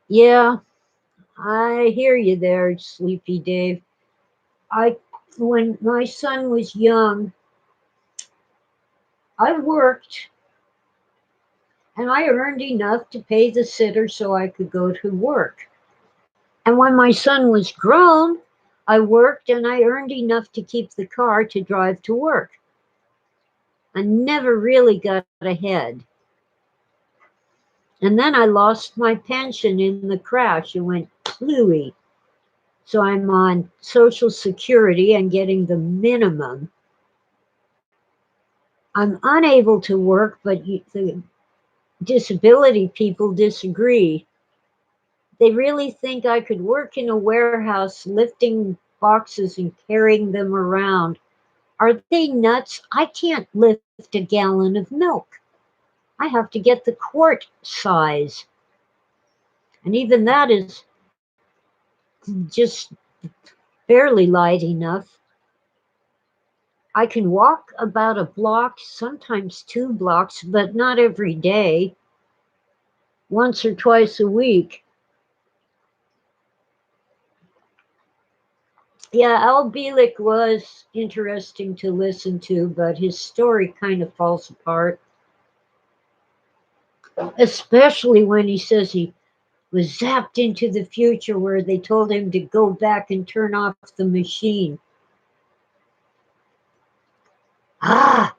Yeah, I hear you there, Sleepy Dave. I When my son was young, I worked and I earned enough to pay the sitter so I could go to work. And when my son was grown, I worked and I earned enough to keep the car to drive to work. I never really got ahead. And then I lost my pension in the crash. It went plooey. So I'm on Social Security and getting the minimum. I'm unable to work, but the disability people disagree. They really think I could work in a warehouse lifting boxes and carrying them around. Are they nuts? I can't lift a gallon of milk. I have to get the quart size. And even that is just barely light enough. I can walk about a block, sometimes 2 blocks, but not every day, once or twice a week. Yeah, Al Bielek was interesting to listen to, but his story kind of falls apart, especially when he says he was zapped into the future where they told him to go back and turn off the machine. Ah,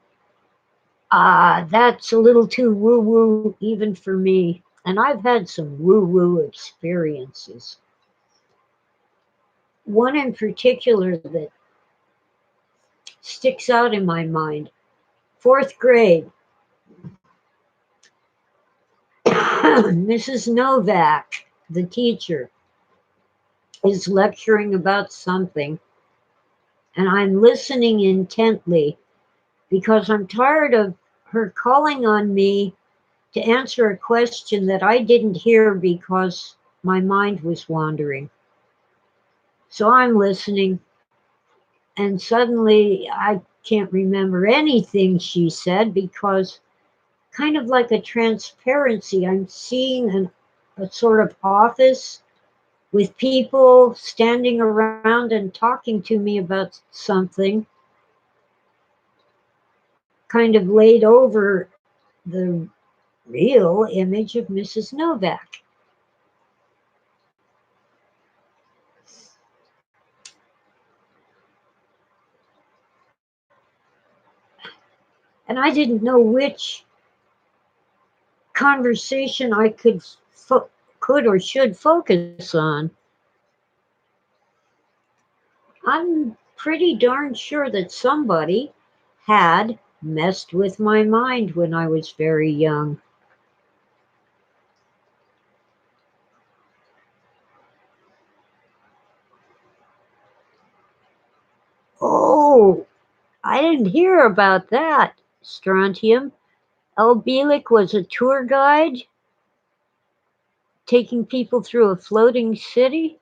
that's a little too woo woo even for me. And I've had some woo woo experiences. One in particular that sticks out in my mind. Fourth grade, Mrs. Novak, the teacher, is lecturing about something, and I'm listening intently because I'm tired of her calling on me to answer a question that I didn't hear because my mind was wandering. So I'm listening, and suddenly I can't remember anything she said because, kind of like a transparency, I'm seeing a sort of office with people standing around and talking to me about something, kind of laid over the real image of Mrs. Novak. And I didn't know which conversation I could or should focus on. I'm pretty darn sure that somebody had messed with my mind when I was very young. Oh, I didn't hear about that, Strontium. El Bilik was a tour guide taking people through a floating city.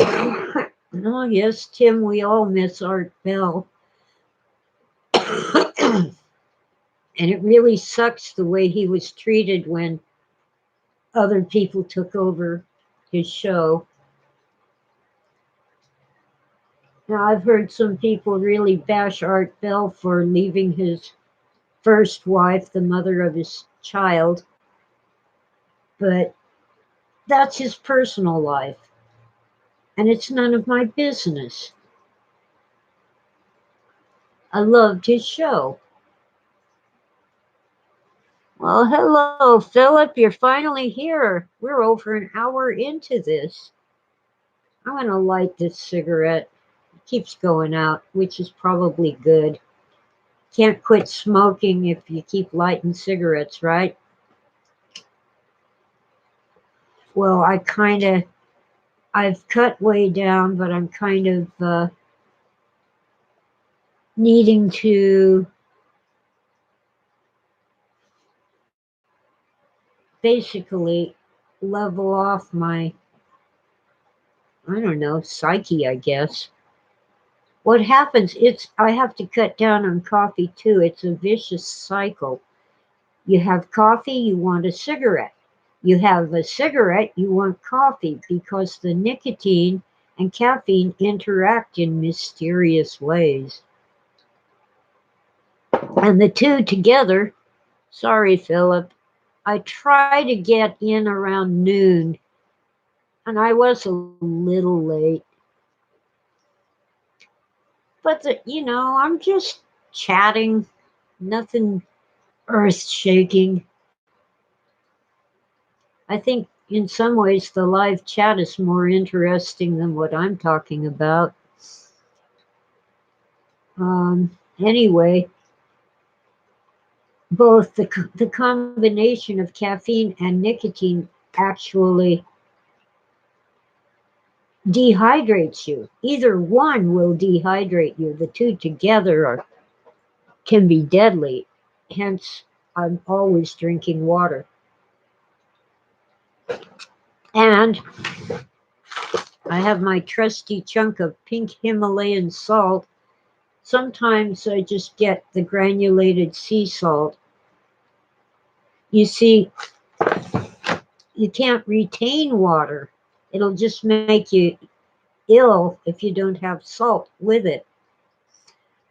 Oh, yes, Tim, we all miss Art Bell. And it really sucks the way he was treated when other people took over his show. Now, I've heard some people really bash Art Bell for leaving his first wife, the mother of his child, but that's his personal life, and it's none of my business. I loved his show. Well, hello, Philip. You're finally here. We're over an hour into this. I'm going to light this cigarette. It keeps going out, which is probably good. Can't quit smoking if you keep lighting cigarettes, right? Well, I've cut way down, but I'm kind of needing to basically level off my, I don't know, psyche, I guess. What happens, I have to cut down on coffee too. It's a vicious cycle. You have coffee, you want a cigarette. You have a cigarette, you want coffee because the nicotine and caffeine interact in mysterious ways. And the two together, sorry, Philip, I try to get in around noon, and I was a little late. But, I'm just chatting, nothing earth shaking. I think in some ways the live chat is more interesting than what I'm talking about. Anyway, both the combination of caffeine and nicotine actually dehydrates you. Either one will dehydrate you. The two together can be deadly. Hence, I'm always drinking water. And I have my trusty chunk of pink Himalayan salt. Sometimes I just get the granulated sea salt. You see, you can't retain water. It'll just make you ill if you don't have salt with it.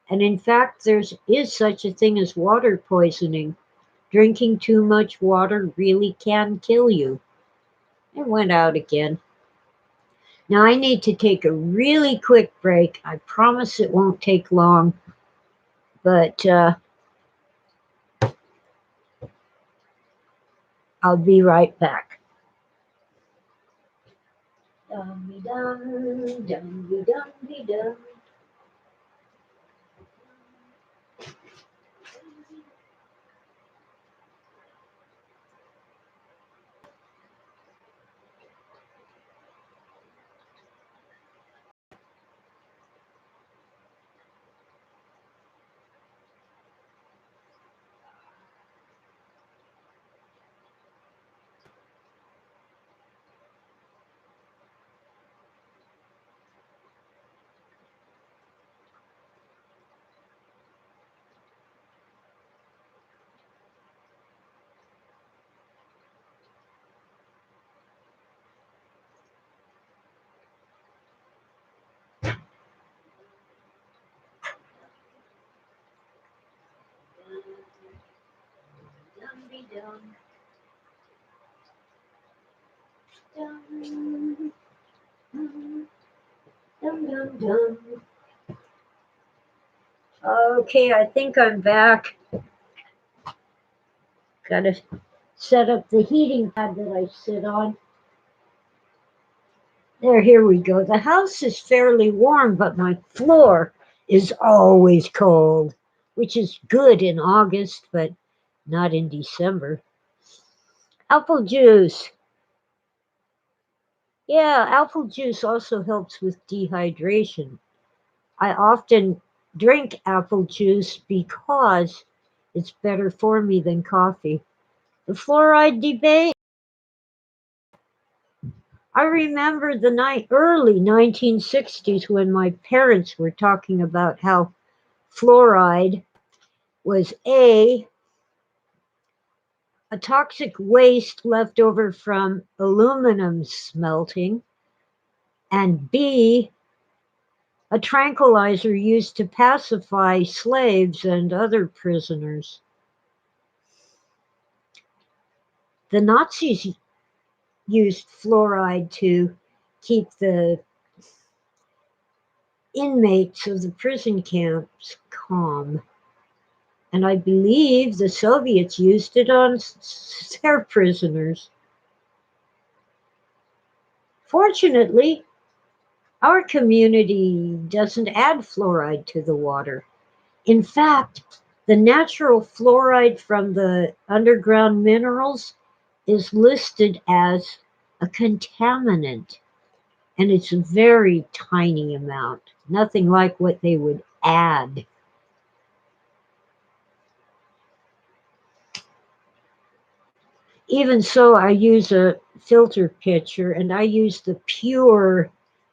And in fact, is such a thing as water poisoning. Drinking too much water really can kill you. It went out again. Now I need to take a really quick break. I promise it won't take long, but I'll be right back. Dum dum dum dum dum. Okay, I think I'm back. Gotta set up the heating pad that I sit on. There, here we go. The house is fairly warm, but my floor is always cold, which is good in August, but not in December. Apple juice. Yeah, apple juice also helps with dehydration. I often drink apple juice because it's better for me than coffee. The fluoride debate. I remember the early 1960s when my parents were talking about how fluoride was a toxic waste left over from aluminum smelting, and B, a tranquilizer used to pacify slaves and other prisoners. The Nazis used fluoride to keep the inmates of the prison camps calm. And I believe the Soviets used it on their prisoners. Fortunately, our community doesn't add fluoride to the water. In fact, the natural fluoride from the underground minerals is listed as a contaminant, and it's a very tiny amount, nothing like what they would add. Even so, I use a filter pitcher and I use the Pure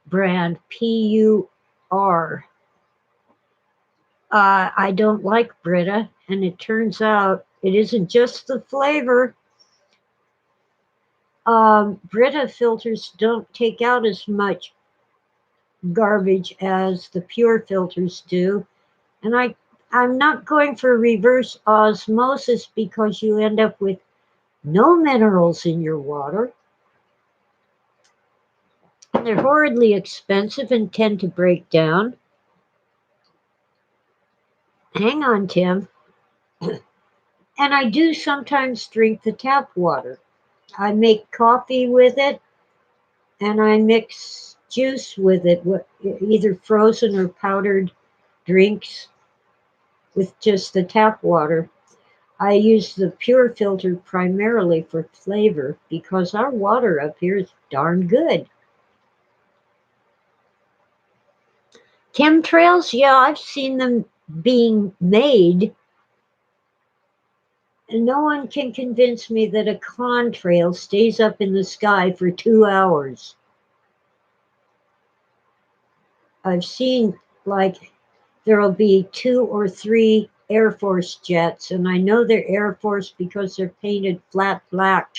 brand, Pur. I don't like Brita, and it turns out it isn't just the flavor. Brita filters don't take out as much garbage as the Pure filters do, and I'm not going for reverse osmosis because you end up with no minerals in your water. And they're horridly expensive and tend to break down. Hang on, Tim. And I do sometimes drink the tap water. I make coffee with it and I mix juice with it, either frozen or powdered drinks with just the tap water. I use the Pure filter primarily for flavor because our water up here is darn good. Chemtrails, yeah, I've seen them being made. And no one can convince me that a contrail stays up in the sky for 2 hours. I've seen, like, there'll be two or three Air Force jets, and I know they're Air Force because they're painted flat black,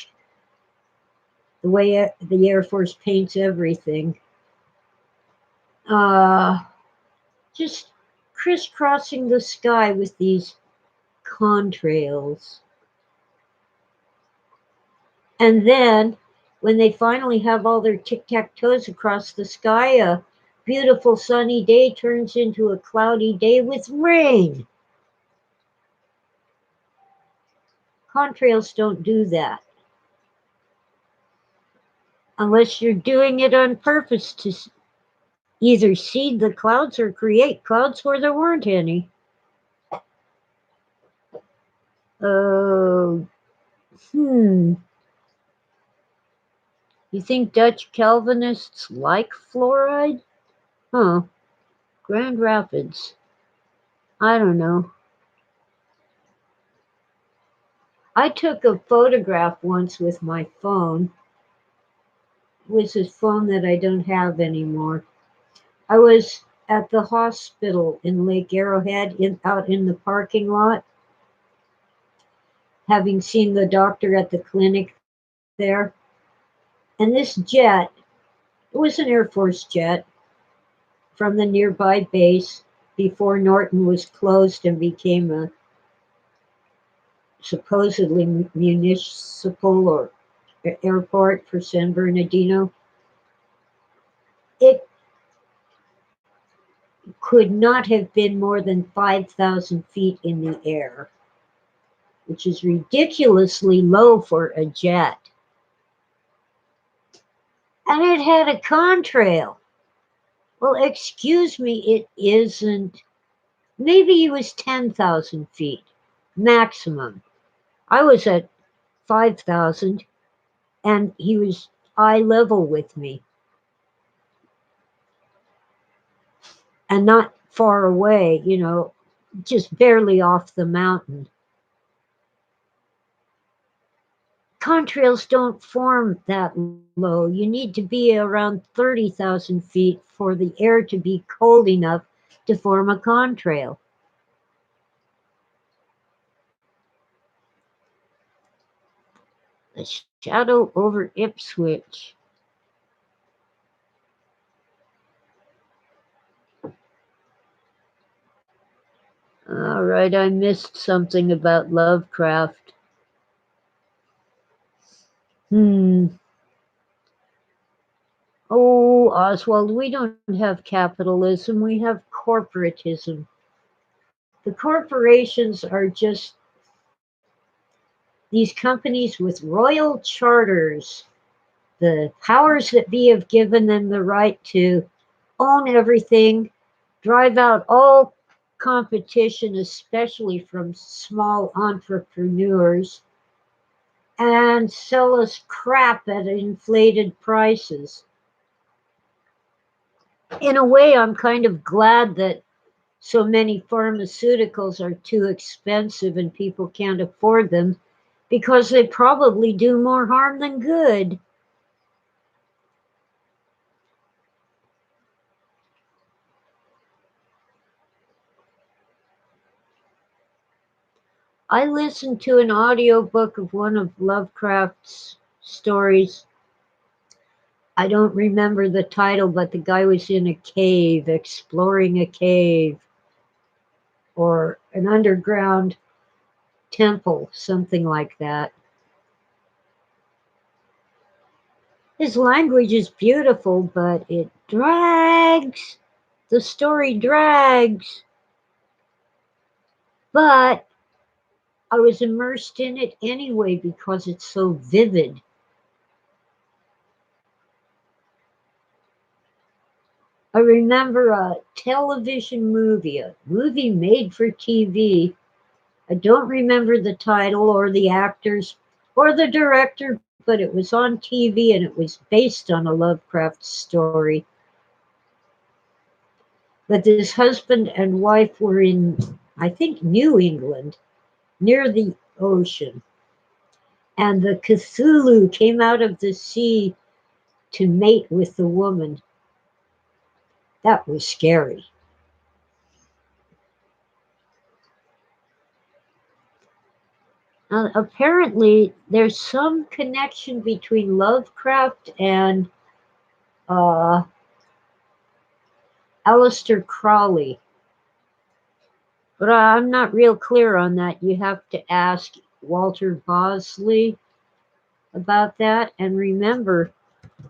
the way the Air Force paints everything. Uh, just crisscrossing the sky with these contrails. And then when they finally have all their tic-tac-toes across the sky, a beautiful sunny day turns into a cloudy day with rain. Contrails don't do that unless you're doing it on purpose to either seed the clouds or create clouds where there weren't any. Uh, hmm. You think Dutch Calvinists like fluoride? Huh. Grand Rapids. I don't know. I took a photograph once with my phone. It was a phone that I don't have anymore. I was at the hospital in Lake Arrowhead, out in the parking lot, having seen the doctor at the clinic there. And this jet, it was an Air Force jet from the nearby base before Norton was closed and became a supposedly municipal or airport for San Bernardino. It could not have been more than 5,000 feet in the air, which is ridiculously low for a jet. And it had a contrail. Well, excuse me, it isn't. Maybe it was 10,000 feet maximum. I was at 5,000 and he was eye level with me and not far away, just barely off the mountain. Contrails don't form that low. You need to be around 30,000 feet for the air to be cold enough to form a contrail. The shadow over Ipswich. All right, I missed something about Lovecraft. Hmm. Oh, Oswald, we don't have capitalism, we have corporatism. The corporations are just these companies with royal charters. The powers that be have given them the right to own everything, drive out all competition, especially from small entrepreneurs, and sell us crap at inflated prices. In a way, I'm kind of glad that so many pharmaceuticals are too expensive and people can't afford them because they probably do more harm than good. I listened to an audiobook of one of Lovecraft's stories. I don't remember the title, but the guy was in a cave, exploring a cave or an underground temple, something like that. His language is beautiful, but it drags. The story drags. But I was immersed in it anyway because it's so vivid. I remember a television movie, a movie made for TV. I don't remember the title or the actors or the director, but it was on TV and it was based on a Lovecraft story. But this husband and wife were in, I think, New England, near the ocean. And the Cthulhu came out of the sea to mate with the woman. That was scary. Apparently, there's some connection between Lovecraft and uh, Aleister Crowley, but I'm not real clear on that. You have to ask Walter Bosley. about that. And remember,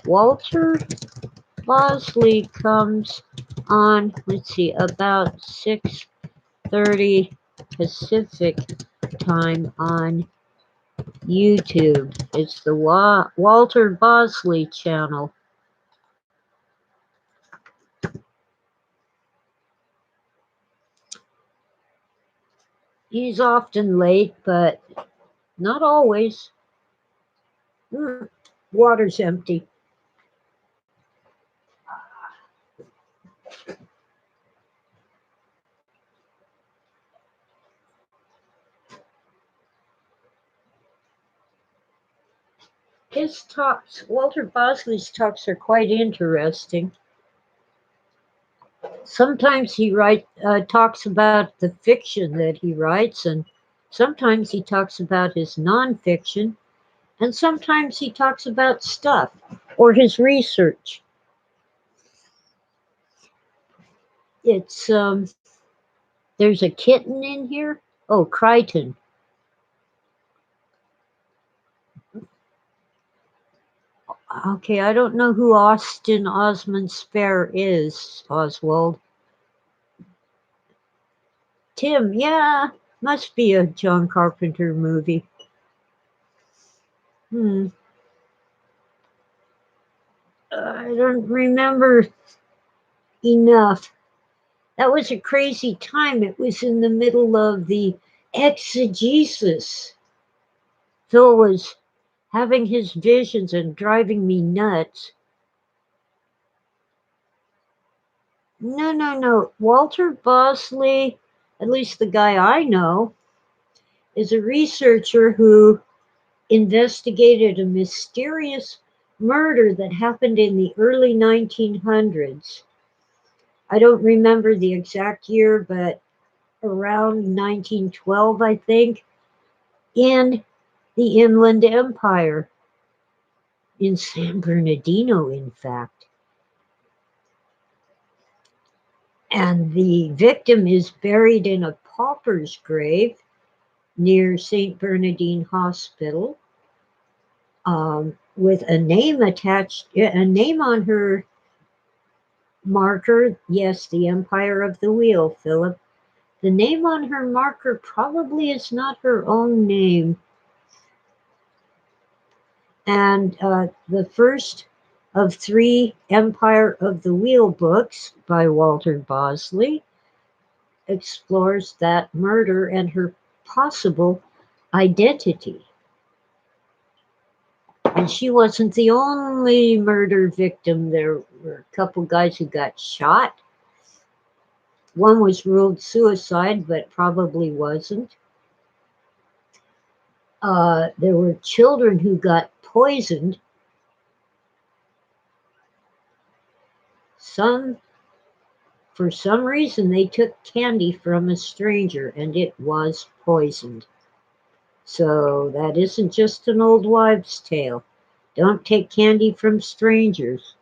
Walter Bosley comes on, let's see, about 6:30 Pacific time on YouTube. It's the Walter Bosley channel. He's often late, but not always. Water's empty. His talks, Walter Bosley's talks, are quite interesting. Sometimes he talks about the fiction that he writes, and sometimes he talks about his nonfiction, and sometimes he talks about stuff or his research. It's there's a kitten in here. Oh, Crichton. Okay, I don't know who Austin Osman Spare is, Oswald. Tim, yeah, must be a John Carpenter movie. I don't remember enough. That was a crazy time. It was in the middle of the exegesis. Phil was having his visions and driving me nuts. No. Walter Bosley, at least the guy I know, is a researcher who investigated a mysterious murder that happened in the early 1900s. I don't remember the exact year, but around 1912, I think, in the Inland Empire, in San Bernardino, in fact. And the victim is buried in a pauper's grave near St. Bernardine Hospital, with a name attached, a name on her marker. Yes, the Empire of the Wheel, Philip. The name on her marker probably is not her own name. And the first of 3 Empire of the Wheel books by Walter Bosley explores that murder and her possible identity. And she wasn't the only murder victim. There were a couple guys who got shot. One was ruled suicide, but probably wasn't. There were children who got poisoned. For some reason, they took candy from a stranger and it was poisoned. So that isn't just an old wives' tale. Don't take candy from strangers.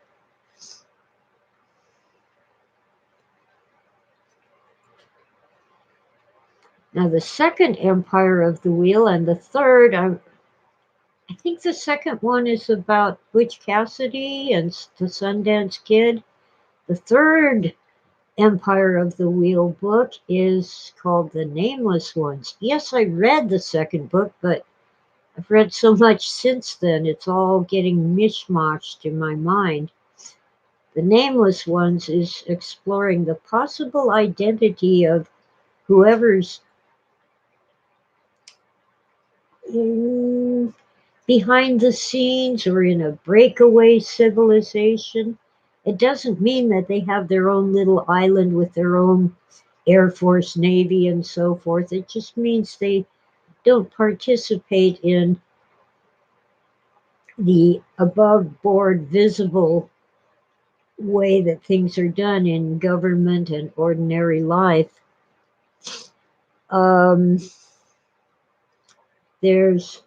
Now, the second Empire of the Wheel and the third, I think the second one is about Butch Cassidy and the Sundance Kid. The third Empire of the Wheel book is called The Nameless Ones. Yes, I read the second book, but I've read so much since then, it's all getting mishmashed in my mind. The Nameless Ones is exploring the possible identity of whoever's behind the scenes or in a breakaway civilization. It doesn't mean that they have their own little island with their own Air Force, Navy, and so forth. It just means they don't participate in the above board visible way that things are done in government and ordinary life. There's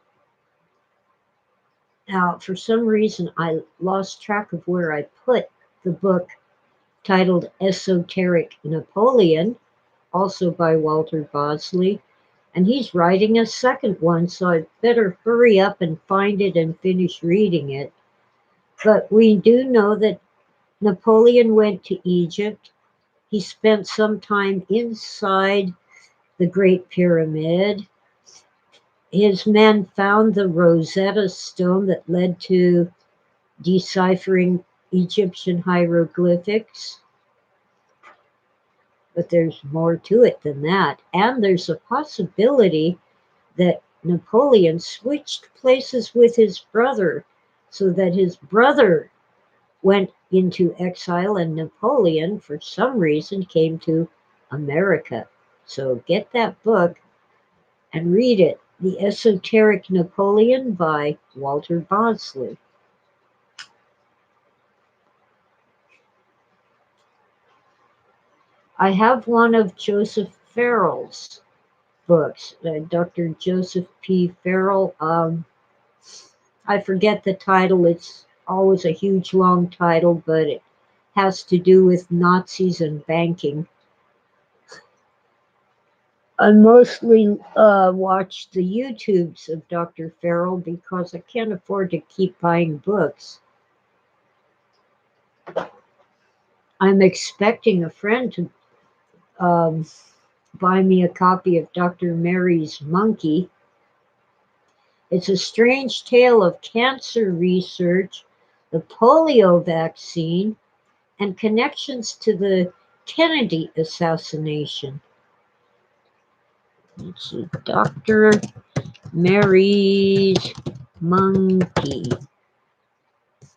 Now, for some reason, I lost track of where I put the book titled Esoteric Napoleon, also by Walter Bosley. And he's writing a second one, so I better hurry up and find it and finish reading it. But we do know that Napoleon went to Egypt. He spent some time inside the Great Pyramid. His men found the Rosetta Stone that led to deciphering Egyptian hieroglyphics. But there's more to it than that. And there's a possibility that Napoleon switched places with his brother so that his brother went into exile and Napoleon, for some reason, came to America. So get that book and read it. The Esoteric Napoleon by Walter Bosley. I have one of Joseph Farrell's books, Dr. Joseph P. Farrell. I forget the title. It's always a huge long title, but it has to do with Nazis and banking. I mostly watch the YouTubes of Dr. Farrell because I can't afford to keep buying books. I'm expecting a friend to um, buy me a copy of Dr. Mary's Monkey. It's a strange tale of cancer research, the polio vaccine, and connections to the Kennedy assassination. Let's see, Dr. Mary's Monkey.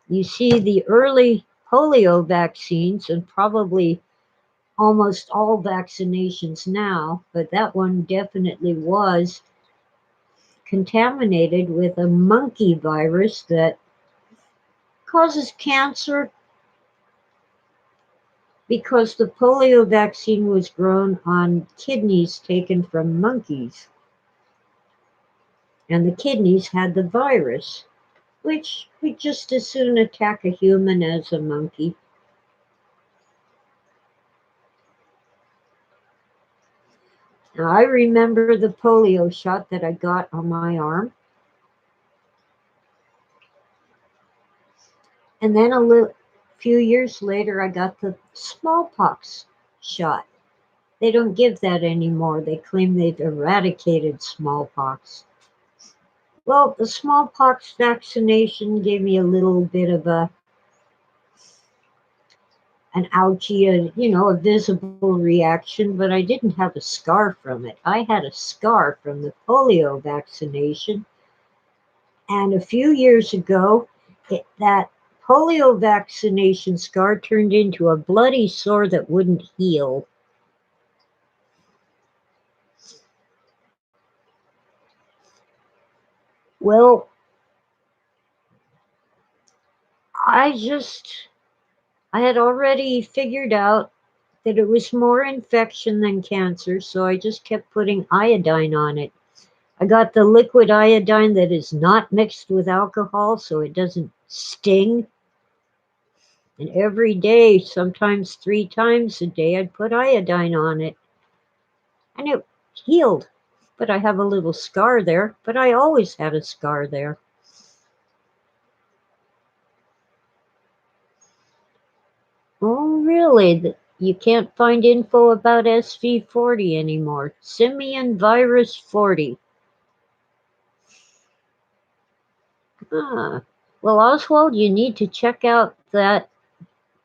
You see the early polio vaccines and probably almost all vaccinations now, but that one definitely was contaminated with a monkey virus that causes cancer because the polio vaccine was grown on kidneys taken from monkeys. And the kidneys had the virus, which would just as soon attack a human as a monkey. Now, I remember the polio shot that I got on my arm. And then few years later, I got the smallpox shot. They don't give that anymore. They claim they've eradicated smallpox. Well, the smallpox vaccination gave me a little bit of an ouchie, a visible reaction, but I didn't have a scar from it. I had a scar from the polio vaccination. And a few years ago, that polio vaccination scar turned into a bloody sore that wouldn't heal. Well, I had already figured out that it was more infection than cancer, so I just kept putting iodine on it. I got the liquid iodine that is not mixed with alcohol, so it doesn't sting. And every day, sometimes 3 times a day, I'd put iodine on it. And it healed. But I have a little scar there, but I always had a scar there. Oh, really? You can't find info about SV40 anymore. Simian virus 40. Ah. Well, Oswald, you need to check out that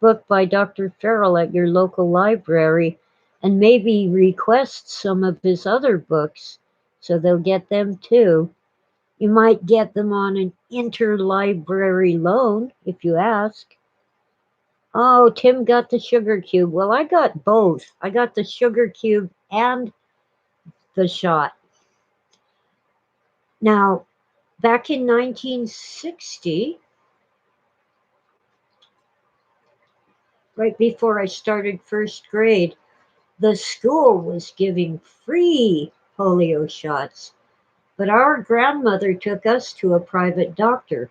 book by Dr. Farrell at your local library and maybe request some of his other books so they'll get them too. You might get them on an interlibrary loan if you ask. Oh, Tim got the sugar cube. Well, I got both. I got the sugar cube and the shot. Now, back in 1960, right before I started first grade, the school was giving free polio shots, but our grandmother took us to a private doctor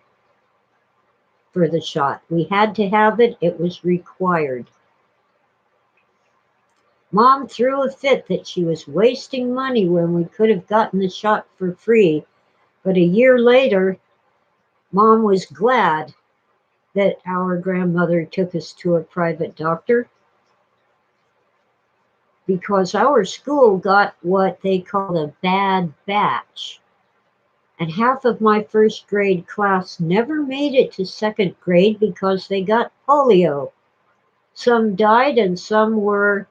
for the shot. We had to have it, it was required. Mom threw a fit that she was wasting money when we could have gotten the shot for free. But a year later, Mom was glad that our grandmother took us to a private doctor because our school got what they called a bad batch. And half of my first grade class never made it to second grade because they got polio. Some died and some were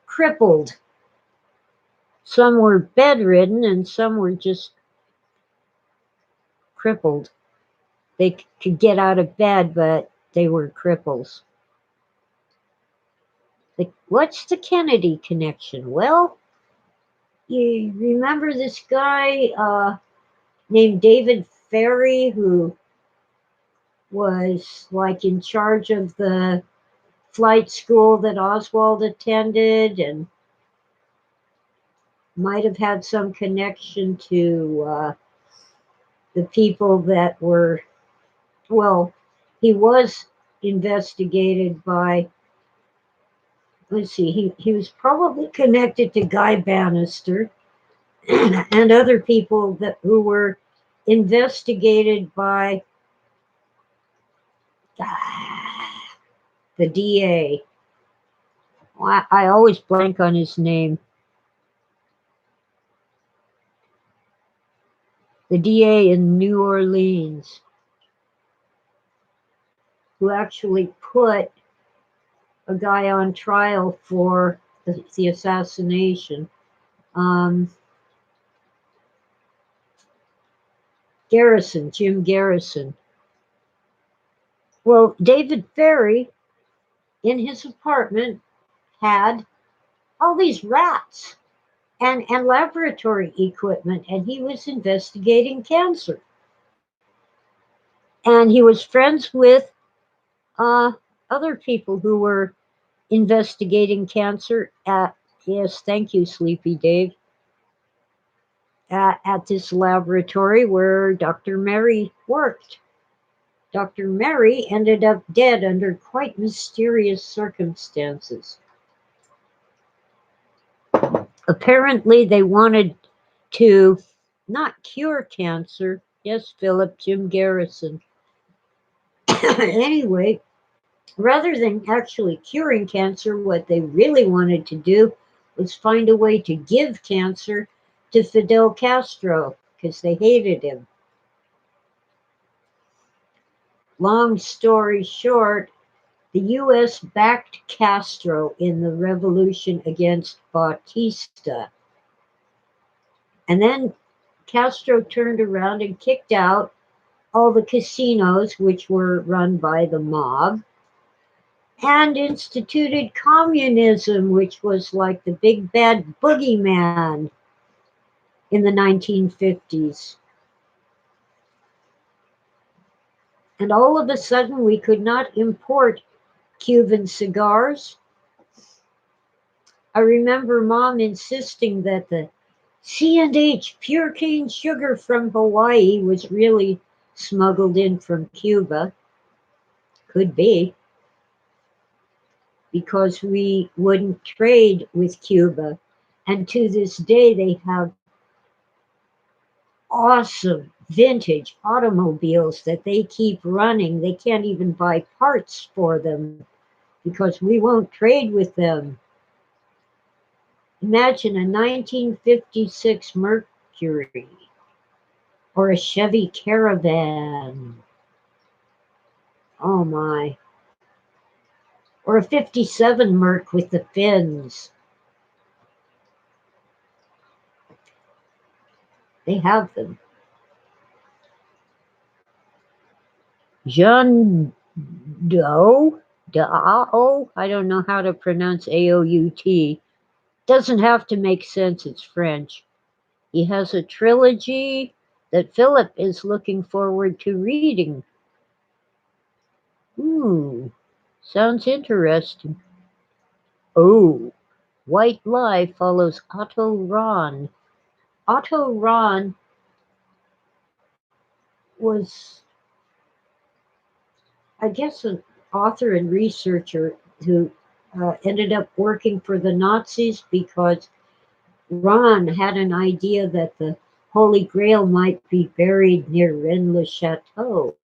crippled. Some were bedridden and some were just crippled. They could get out of bed, but they were cripples. What's the Kennedy connection? Well, you remember this guy named David Ferry who was like in charge of the flight school that Oswald attended and might have had some connection to the people that were, well, he was investigated by, let's see, he was probably connected to Guy Bannister and other people who were investigated by the DA. I always blank on his name. The DA in New Orleans, who actually put a guy on trial for the assassination. Jim Garrison. Well, David Ferry in his apartment had all these rats and laboratory equipment, and he was investigating cancer. And he was friends with uh, other people who were investigating cancer at, yes, thank you, Sleepy Dave, at this laboratory where Dr. Mary worked. Dr. Mary ended up dead under quite mysterious circumstances. Apparently, they wanted to not cure cancer. Yes, Philip, Jim Garrison. Anyway, rather than actually curing cancer, what they really wanted to do was find a way to give cancer to Fidel Castro because they hated him. Long story short, the U.S. backed Castro in the revolution against Batista. And then Castro turned around and kicked out all the casinos, which were run by the mob, and instituted communism, which was like the big bad boogeyman in the 1950s. And all of a sudden, we could not import Cuban cigars. I remember Mom insisting that the C&H pure cane sugar from Hawaii was really smuggled in from Cuba. Could be. Because we wouldn't trade with Cuba. And to this day, they have awesome vintage automobiles that they keep running. They can't even buy parts for them because we won't trade with them. Imagine a 1956 Mercury or a Chevy Caravan. Oh my. Or a 57 Merc with the fins. They have them. Jean Dao, I don't know how to pronounce AOUT. Doesn't have to make sense, it's French. He has a trilogy that Philip is looking forward to reading. Ooh, sounds interesting. Oh, White Lie follows Otto Rahn. Otto Rahn was, I guess, an author and researcher who ended up working for the Nazis because Ron had an idea that the Holy Grail might be buried near Rennes-le-Château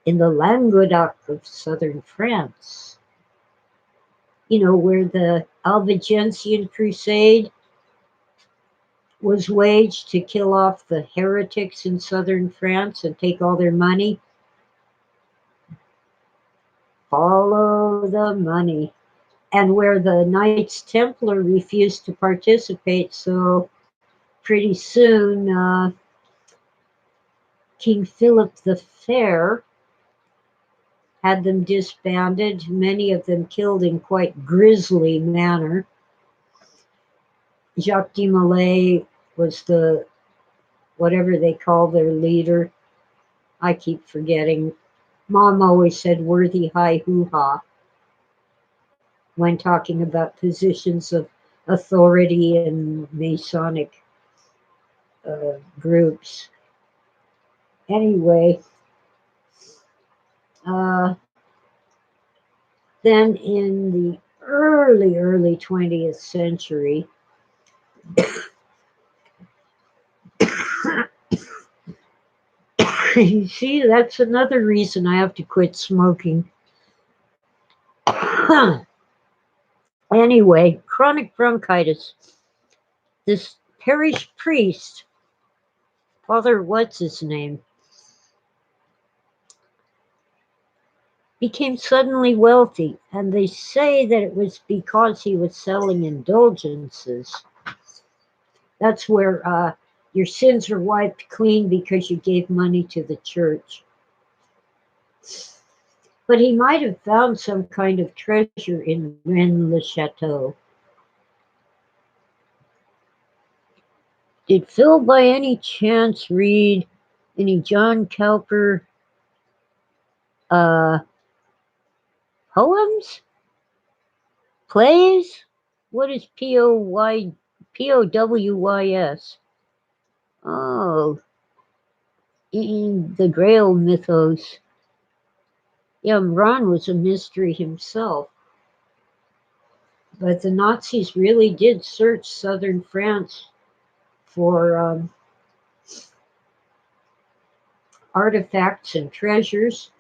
in the Languedoc of southern France. You know, where the Albigensian Crusade was waged to kill off the heretics in southern France and take all their money. Follow the money. And where the Knights Templar refused to participate, so pretty soon King Philip the Fair had them disbanded, many of them killed in quite grisly manner. Jacques de Molay was the, whatever they call their leader. I keep forgetting. Mom always said worthy high hoo-ha when talking about positions of authority in Masonic groups. Anyway, uh, then in the early 20th century, you see, that's another reason I have to quit smoking. Anyway, chronic bronchitis. This parish priest, Father what's his name, became suddenly wealthy, and they say that it was because he was selling indulgences. That's where your sins are wiped clean because you gave money to the church. But he might have found some kind of treasure in Rennes-le-Château. Did Phil by any chance read any John Cowper uh, poems? Plays? What is P-O-W-Y-S? Oh, in the Grail mythos. Yeah, Ron was a mystery himself. But the Nazis really did search southern France for artifacts and treasures.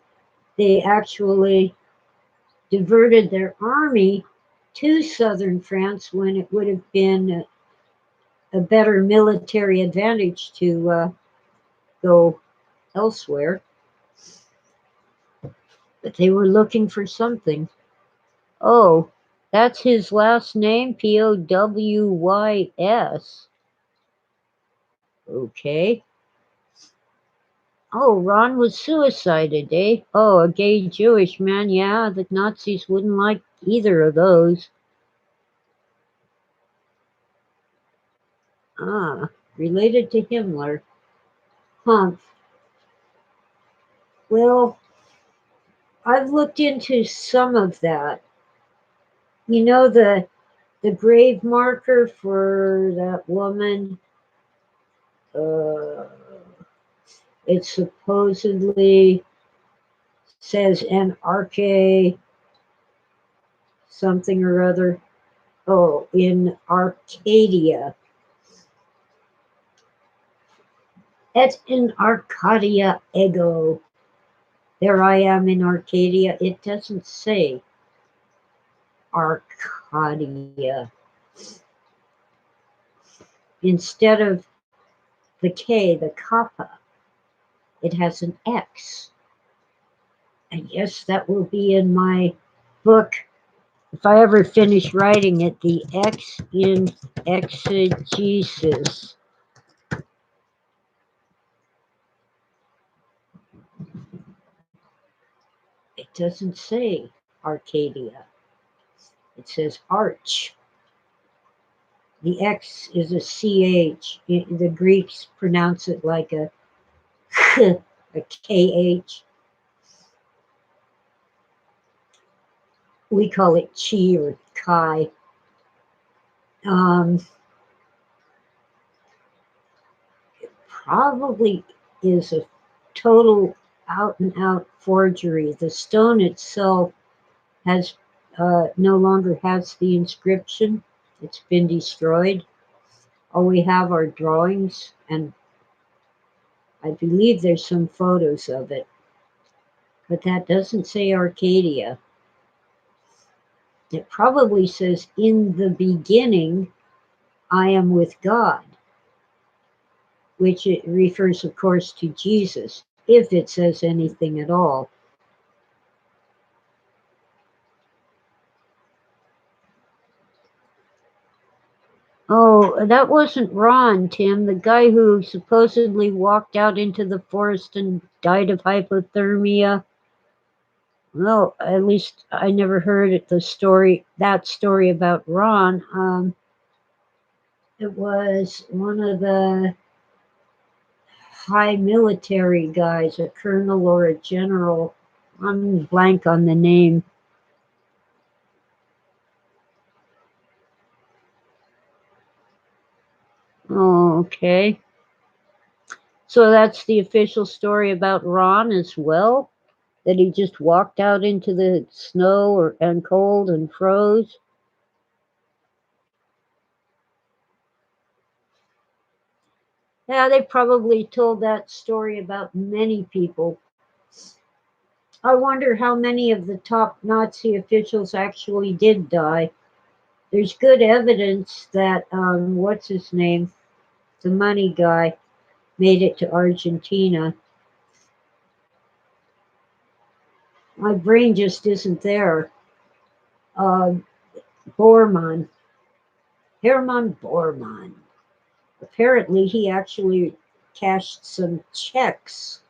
They actually diverted their army to southern France when it would have been a better military advantage to go elsewhere. But they were looking for something. Oh, that's his last name, P-O-W-Y-S. Okay. Oh, Ron was suicided, eh? Oh, a gay Jewish man. Yeah, the Nazis wouldn't like either of those. Ah, related to Himmler. Huh. Well, I've looked into some of that. You know, the grave marker for that woman, uh, it supposedly says NRK something or other. Oh, in Arcadia. It's in Arcadia Ego. There I am in Arcadia. It doesn't say Arcadia. Instead of the K, the kappa, it has an X. And yes, that will be in my book if I ever finish writing it, The X in Exegesis. It doesn't say Arcadia. It says Arch. The X is a CH. The Greeks pronounce it like a KH. We call it chi or chi. Um, Probably is a total out and out forgery. The stone itself has no longer has the inscription. It's been destroyed. All we have are drawings, and I believe there's some photos of it. But that doesn't say Arcadia. It probably says, in the beginning, I am with God, which it refers, of course, to Jesus, if it says anything at all. Oh, that wasn't Ron, Tim, the guy who supposedly walked out into the forest and died of hypothermia. Well, at least I never heard that story about Ron. It was one of the high military guys, a colonel or a general. I'm blank on the name. Oh, okay. So that's the official story about Ron as well? That he just walked out into the snow and cold and froze? Yeah, they probably told that story about many people. I wonder how many of the top Nazi officials actually did die. There's good evidence that, what's his name? The money guy made it to Argentina. My brain just isn't there. Uh, Bormann, Hermann Bormann. Apparently, he actually cashed some checks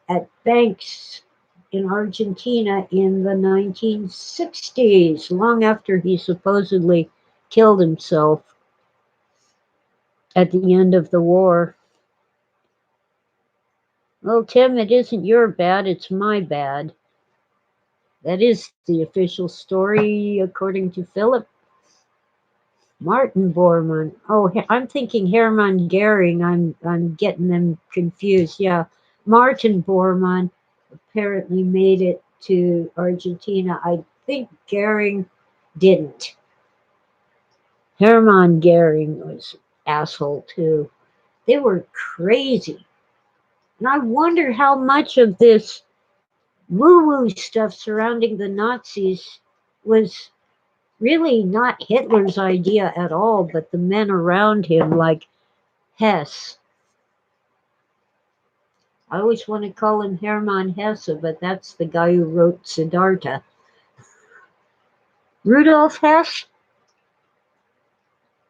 at banks in Argentina in the 1960s, long after he supposedly killed himself at the end of the war. Well, Tim, it isn't your bad, it's my bad. That is the official story, according to Philip. Martin Bormann. Oh, I'm thinking Hermann Goering. I'm getting them confused. Yeah, Martin Bormann apparently made it to Argentina. I think Goering didn't. Hermann Goering was asshole too. They were crazy, and I wonder how much of this woo-woo stuff surrounding the Nazis was really not Hitler's idea at all, but the men around him, like Hess. I always want to call him Hermann Hesse, but that's the guy who wrote Siddhartha. Rudolf Hess,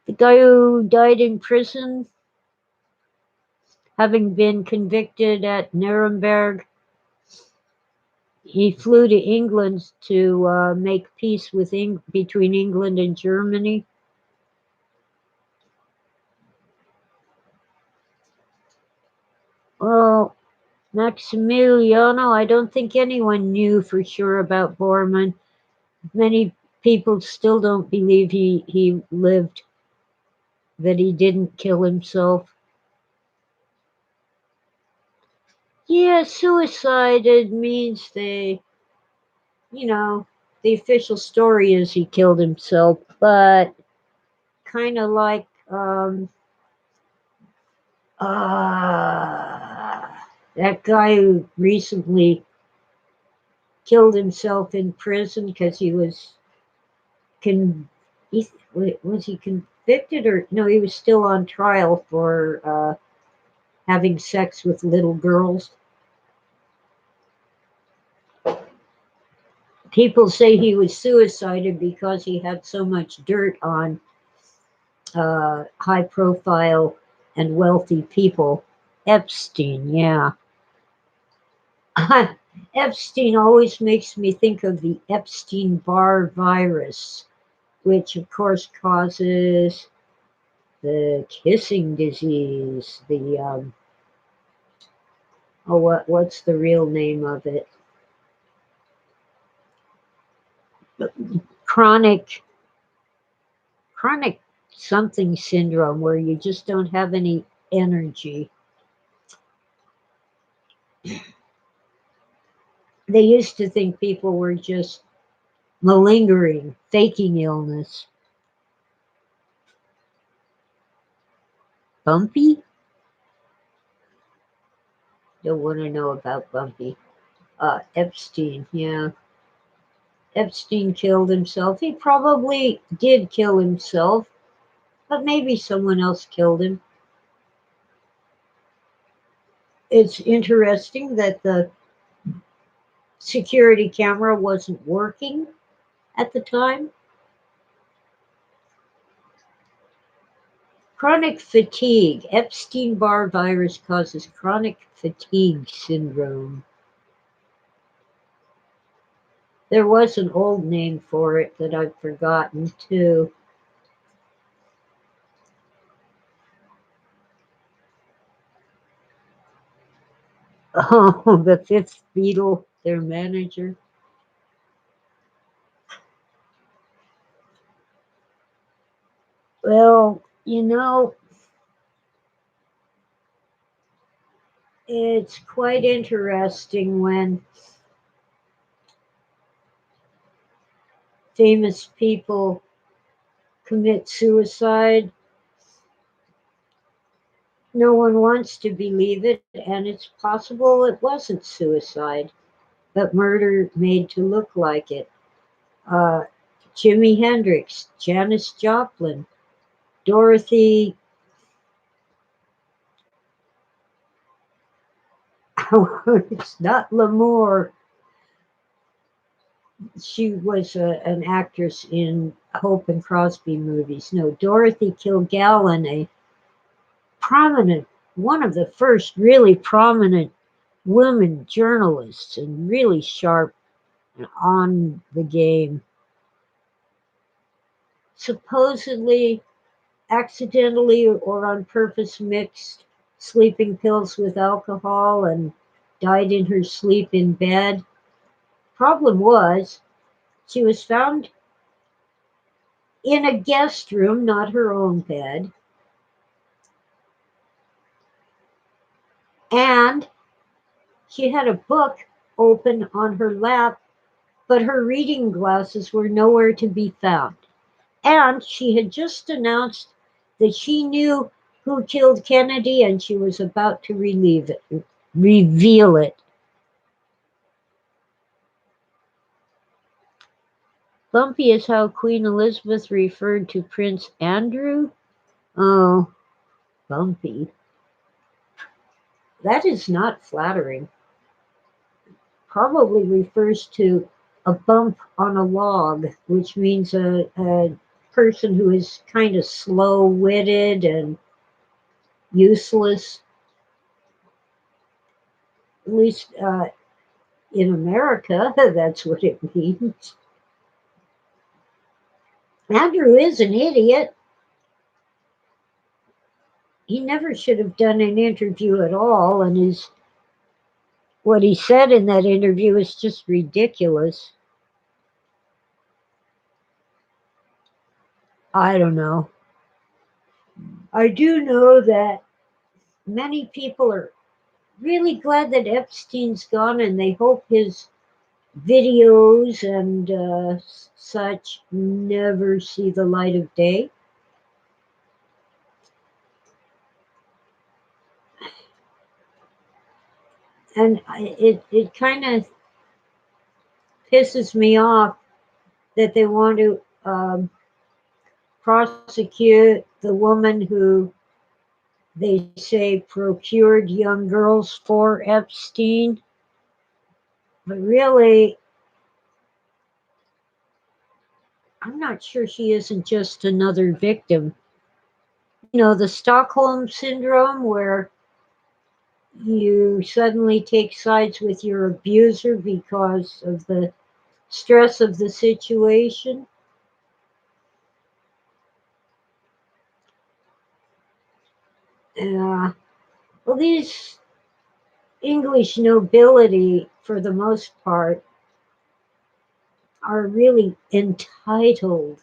the guy who died in prison, having been convicted at Nuremberg. He flew to England to make peace between England and Germany. Well, Maximiliano, I don't think anyone knew for sure about Bormann. Many people still don't believe he lived, that he didn't kill himself. Yeah, suicide, it means the official story is he killed himself, but kind of like that guy who recently killed himself in prison because he was con was he convicted, or no, he was still on trial for having sex with little girls. People say he was suicided because he had so much dirt on high profile and wealthy people. Epstein, yeah. Epstein always makes me think of the Epstein-Barr virus, which of course causes the kissing disease. What's the real name of it? Chronic chronic something syndrome, where you just don't have any energy. They used to think people were just malingering, faking illness. Bumpy? Don't want to know about Bumpy. Epstein, yeah. Epstein killed himself. He probably did kill himself, but maybe someone else killed him. It's interesting that the security camera wasn't working at the time. Chronic fatigue. Epstein-Barr virus causes chronic fatigue syndrome. There was an old name for it that I've forgotten too. Oh, the fifth Beatle, their manager. Well, it's quite interesting when famous people commit suicide. No one wants to believe it, and it's possible it wasn't suicide, but murder made to look like it. Uh, Jimi Hendrix, Janis Joplin, Dorothy, it's not L'Amour. She was an actress in Hope and Crosby movies. No, Dorothy Kilgallen, a prominent, one of the first really prominent women journalists and really sharp and on the game. Supposedly, accidentally or on purpose mixed sleeping pills with alcohol and died in her sleep in bed. Problem was, she was found in a guest room, not her own bed, and she had a book open on her lap, but her reading glasses were nowhere to be found. And she had just announced that she knew who killed Kennedy and she was about to reveal it. Bumpy is how Queen Elizabeth referred to Prince Andrew. Oh, bumpy. That is not flattering. Probably refers to a bump on a log, which means a person who is kind of slow witted and useless. At least in America, that's what it means. Andrew is an idiot. He never should have done an interview at all, and what he said in that interview is just ridiculous. I don't know. I do know that many people are really glad that Epstein's gone, and they hope his videos and such never see the light of day. And it kind of pisses me off that they want to prosecute the woman who they say procured young girls for Epstein. But really, I'm not sure she isn't just another victim. The Stockholm syndrome, where you suddenly take sides with your abuser because of the stress of the situation. Well, these English nobility, for the most part, are really entitled.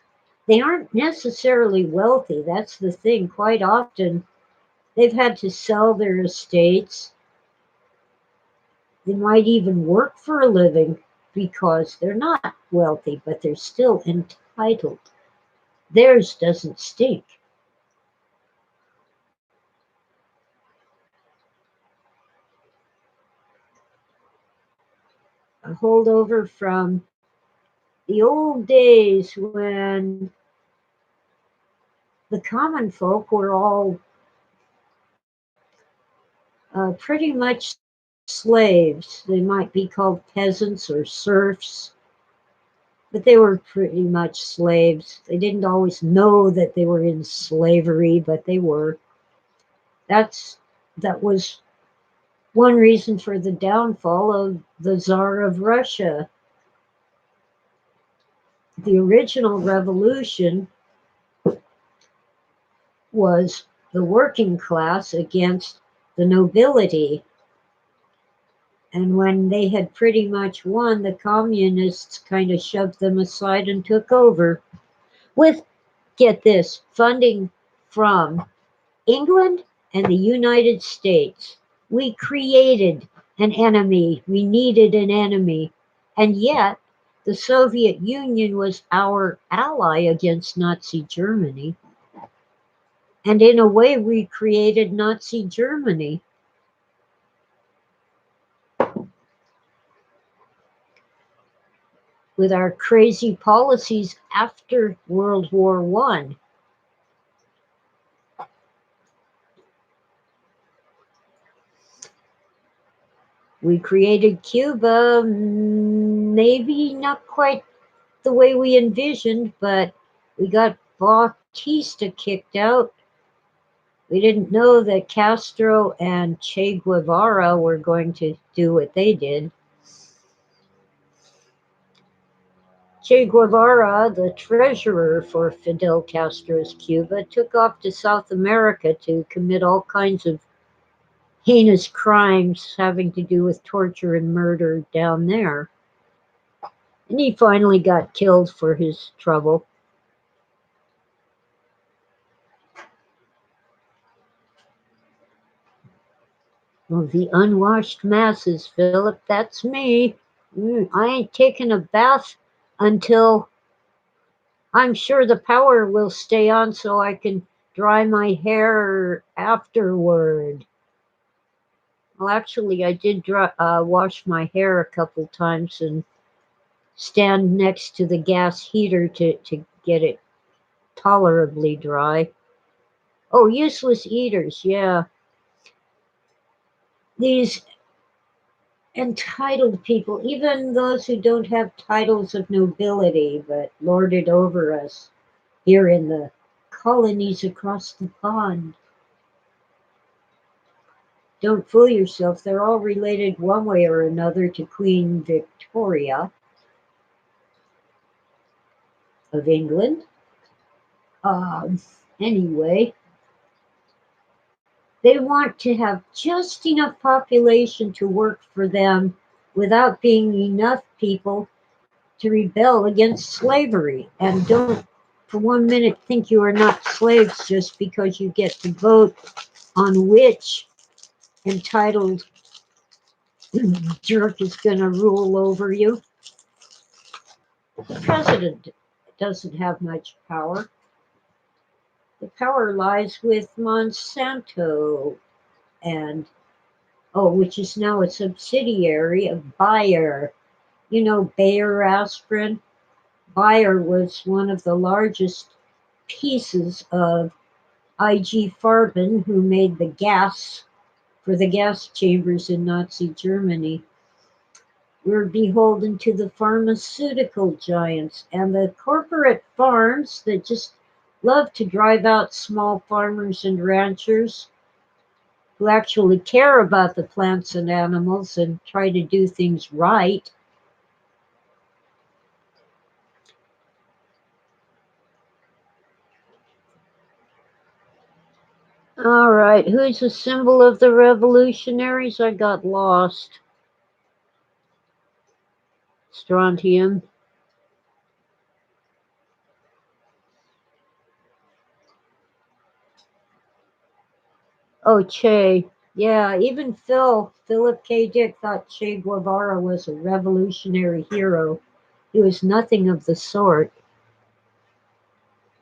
They aren't necessarily wealthy. That's the thing. Quite often, they've had to sell their estates. They might even work for a living. because they're not wealthy, but they're still entitled. Theirs doesn't stink. A holdover from the old days when the common folk were all pretty much slaves. They might be called peasants or serfs, but they were pretty much slaves. They didn't always know that they were in slavery, but they were. That was one reason for the downfall of the Tsar of Russia. The original revolution was the working class against the nobility. And when they had pretty much won, the communists kind of shoved them aside and took over with, get this, funding from England and the United States. We created an enemy. We needed an enemy. And yet, the Soviet Union was our ally against Nazi Germany. And in a way, we created Nazi Germany. With our crazy policies after World War I. We created Cuba, maybe not quite the way we envisioned, but we got Bautista kicked out. We didn't know that Castro and Che Guevara were going to do what they did. Che Guevara, the treasurer for Fidel Castro's Cuba, took off to South America to commit all kinds of heinous crimes having to do with torture and murder down there. And he finally got killed for his trouble. Well, the unwashed masses, Philip, that's me. I ain't taking a bath until I'm sure the power will stay on so I can dry my hair afterward. Well, actually, I did wash my hair a couple times and stand next to the gas heater to get it tolerably dry. Oh, useless eaters, yeah. These entitled people, even those who don't have titles of nobility, but lord it over us here in the colonies across the pond. Don't fool yourself, they're all related one way or another to Queen Victoria of England. Um, anyway, they want to have just enough population to work for them without being enough people to rebel against slavery. And don't for one minute think you are not slaves just because you get to vote on which entitled jerk is going to rule over you. The president doesn't have much power. The power lies with Monsanto and, which is now a subsidiary of Bayer. You know, Bayer aspirin? Bayer was one of the largest pieces of IG Farben, who made the gas for the gas chambers in Nazi Germany. We're beholden to the pharmaceutical giants and the corporate farms that just love to drive out small farmers and ranchers who actually care about the plants and animals and try to do things right. All right, who's the symbol of the revolutionaries? I got lost. Strontium. Oh, Che. Yeah, even Philip K. Dick, thought Che Guevara was a revolutionary hero. He was nothing of the sort.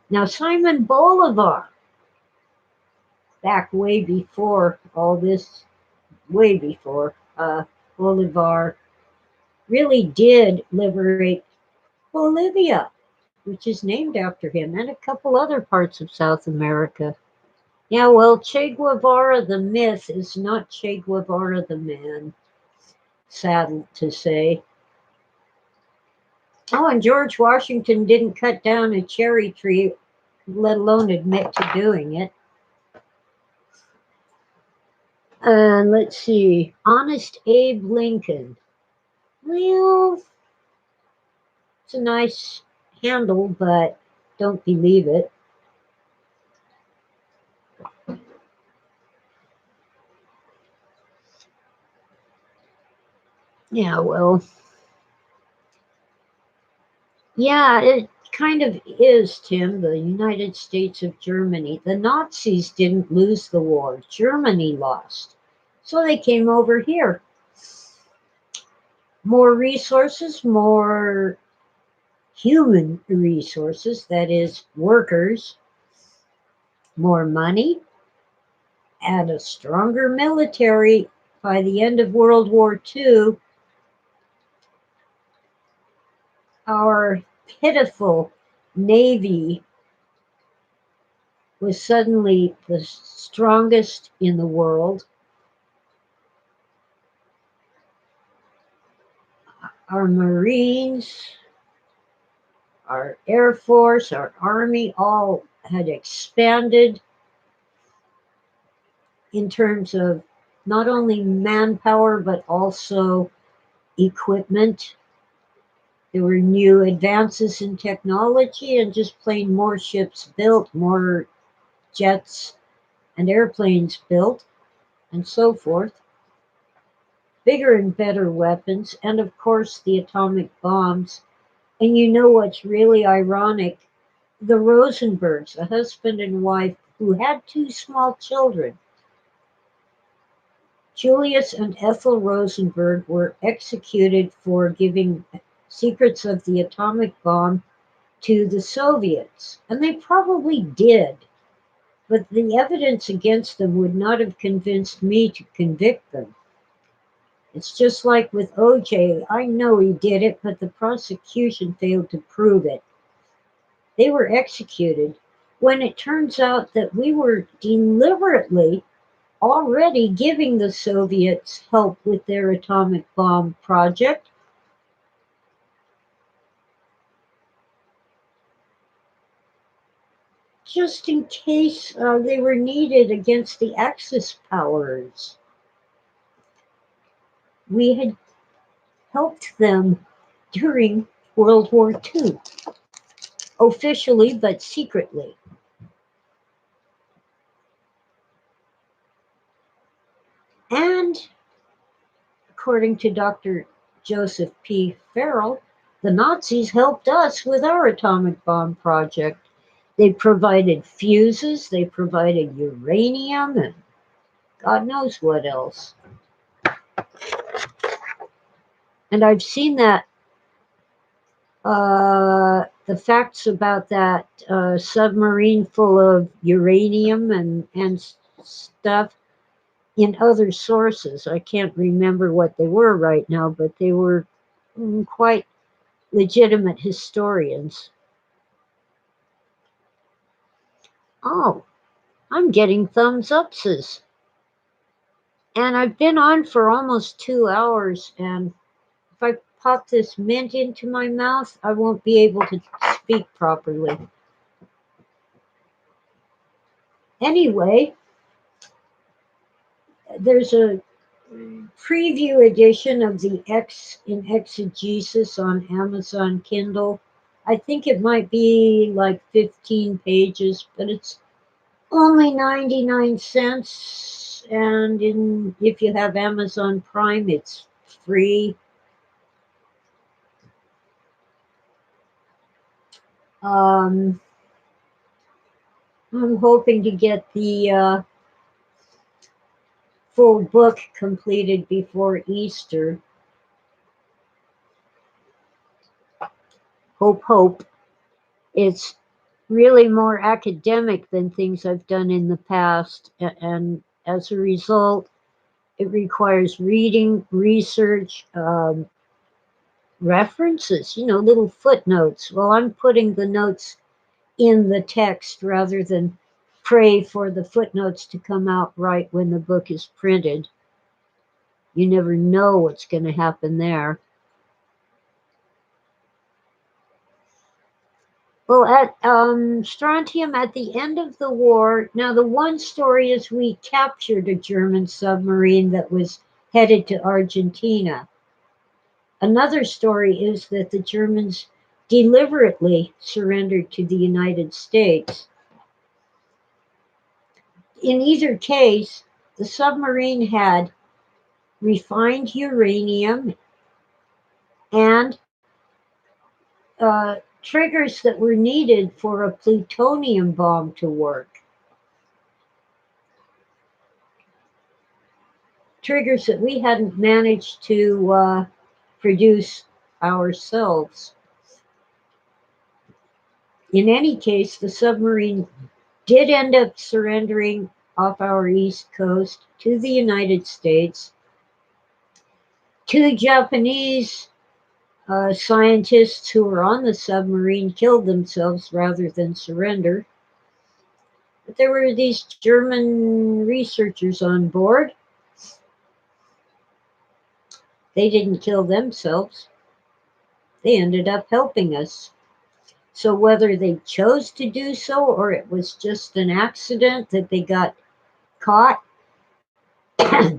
Now, Simon Bolivar, back way before all this, way before, Bolivar really did liberate Bolivia, which is named after him, and a couple other parts of South America. Yeah, well, Che Guevara the myth is not Che Guevara the man, sad to say. Oh, and George Washington didn't cut down a cherry tree, let alone admit to doing it. And let's see, Honest Abe Lincoln. Well, it's a nice handle, but don't believe it. Yeah, well, yeah, it kind of is, Tim, the United States of Germany. The Nazis didn't lose the war, Germany lost. So they came over here. More resources, more human resources, that is, workers, more money, and a stronger military. By the end of World War II, our pitiful Navy was suddenly the strongest in the world. Our Marines, our Air Force, our Army all had expanded in terms of not only manpower but also equipment. There were new advances in technology and just plain more ships built, more jets and airplanes built, and so forth. Bigger and better weapons, and of course the atomic bombs. And you know what's really ironic? The Rosenbergs, a husband and wife who had two small children, Julius and Ethel Rosenberg, were executed for giving secrets of the atomic bomb to the Soviets. And they probably did, but the evidence against them would not have convinced me to convict them. It's just like with OJ. I know he did it, but the prosecution failed to prove it. They were executed when it turns out that we were deliberately already giving the Soviets help with their atomic bomb project, just in case they were needed against the Axis powers. We had helped them during World War II, officially but secretly. And according to Dr. Joseph P. Farrell, the Nazis helped us with our atomic bomb project. They provided fuses, they provided uranium, and God knows what else. And I've seen that, the facts about that submarine full of uranium and stuff in other sources. I can't remember what they were right now, but they were quite legitimate historians. Oh, I'm getting thumbs upses. And I've been on for almost 2 hours, and if I pop this mint into my mouth, I won't be able to speak properly. Anyway, there's a preview edition of the X in Exegesis on Amazon Kindle. I think it might be like 15 pages, but it's only 99 cents. And if you have Amazon Prime, it's free. Um, I'm hoping to get the full book completed before Easter. Hope, hope. It's really more academic than things I've done in the past. And as a result, it requires reading, research, references, little footnotes. Well, I'm putting the notes in the text rather than pray for the footnotes to come out right when the book is printed. You never know what's going to happen there. Well, at Strontium, at the end of the war, now the one story is we captured a German submarine that was headed to Argentina. Another story is that the Germans deliberately surrendered to the United States. In either case, the submarine had refined uranium and triggers that were needed for a plutonium bomb to work. Triggers that we hadn't managed to produce ourselves. In any case, the submarine did end up surrendering off our east coast to the United States. Two Japanese scientists who were on the submarine killed themselves rather than surrender. But there were these German researchers on board. They didn't kill themselves. They ended up helping us. So whether they chose to do so or it was just an accident that they got caught,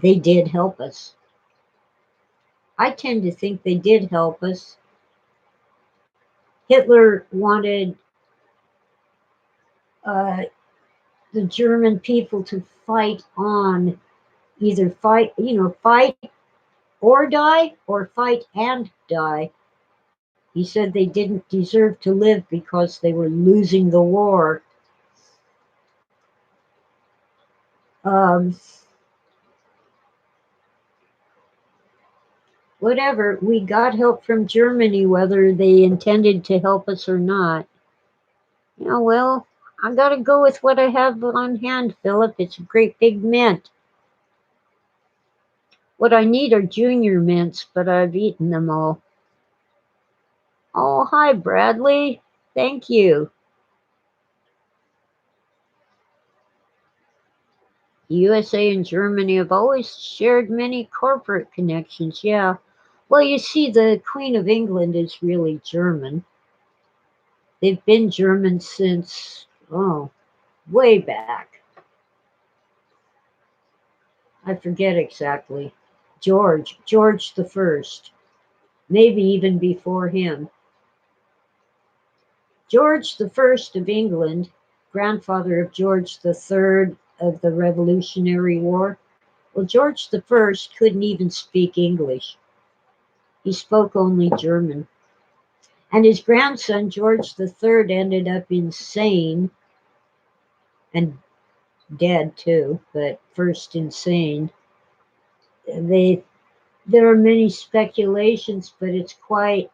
they did help us. I tend to think they did help us. Hitler wanted uh, the German people to fight on, either fight or die, or fight and die. He said they didn't deserve to live because they were losing the war. Um, Whatever, we got help from Germany, whether they intended to help us or not. Well, I gotta go with what I have on hand, Philip. It's a great big mint. What I need are junior mints, but I've eaten them all. Oh, hi, Bradley. Thank you. The USA and Germany have always shared many corporate connections, yeah. Well, you see, the Queen of England is really German. They've been German since, way back. I forget exactly. George the First, maybe even before him. George the First of England, grandfather of George the Third of the Revolutionary War. Well, George the First couldn't even speak English. He spoke only German. And his grandson, George the Third, ended up insane and dead too, but first insane. There are many speculations, but it's quite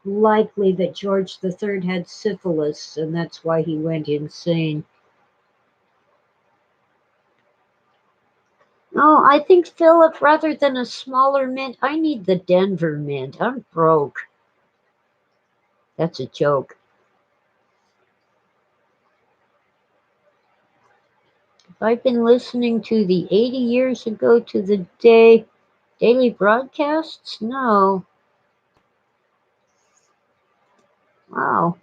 likely that George the Third had syphilis, and that's why he went insane. Oh, I think, Philip, rather than a smaller mint, I need the Denver mint. I'm broke. That's a joke. I've been listening to the 80 years ago to the day daily broadcasts? No. Wow.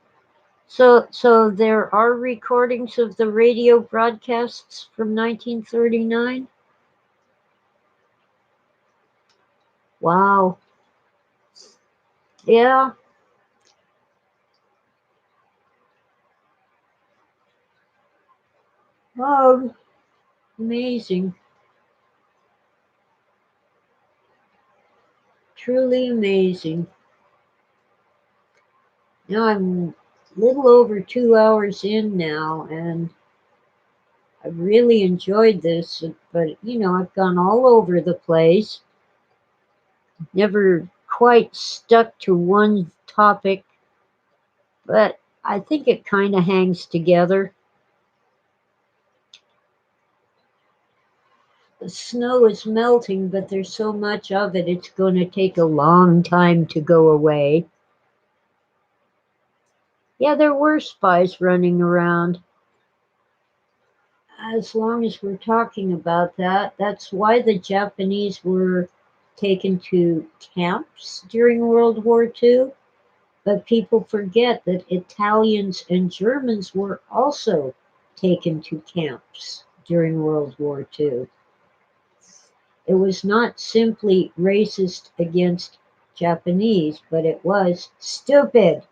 So there are recordings of the radio broadcasts from 1939? Wow. Yeah. Oh, amazing. Truly amazing. Now I'm a little over 2 hours in now, and I really enjoyed this, but I've gone all over the place, never quite stuck to one topic, but I think it kind of hangs together. The snow is melting, but there's so much of it, it's going to take a long time to go away. Yeah, there were spies running around. As long as we're talking about that, that's why the Japanese were taken to camps during World War II. But people forget that Italians and Germans were also taken to camps during World War II. It was not simply racist against Japanese, but it was stupid.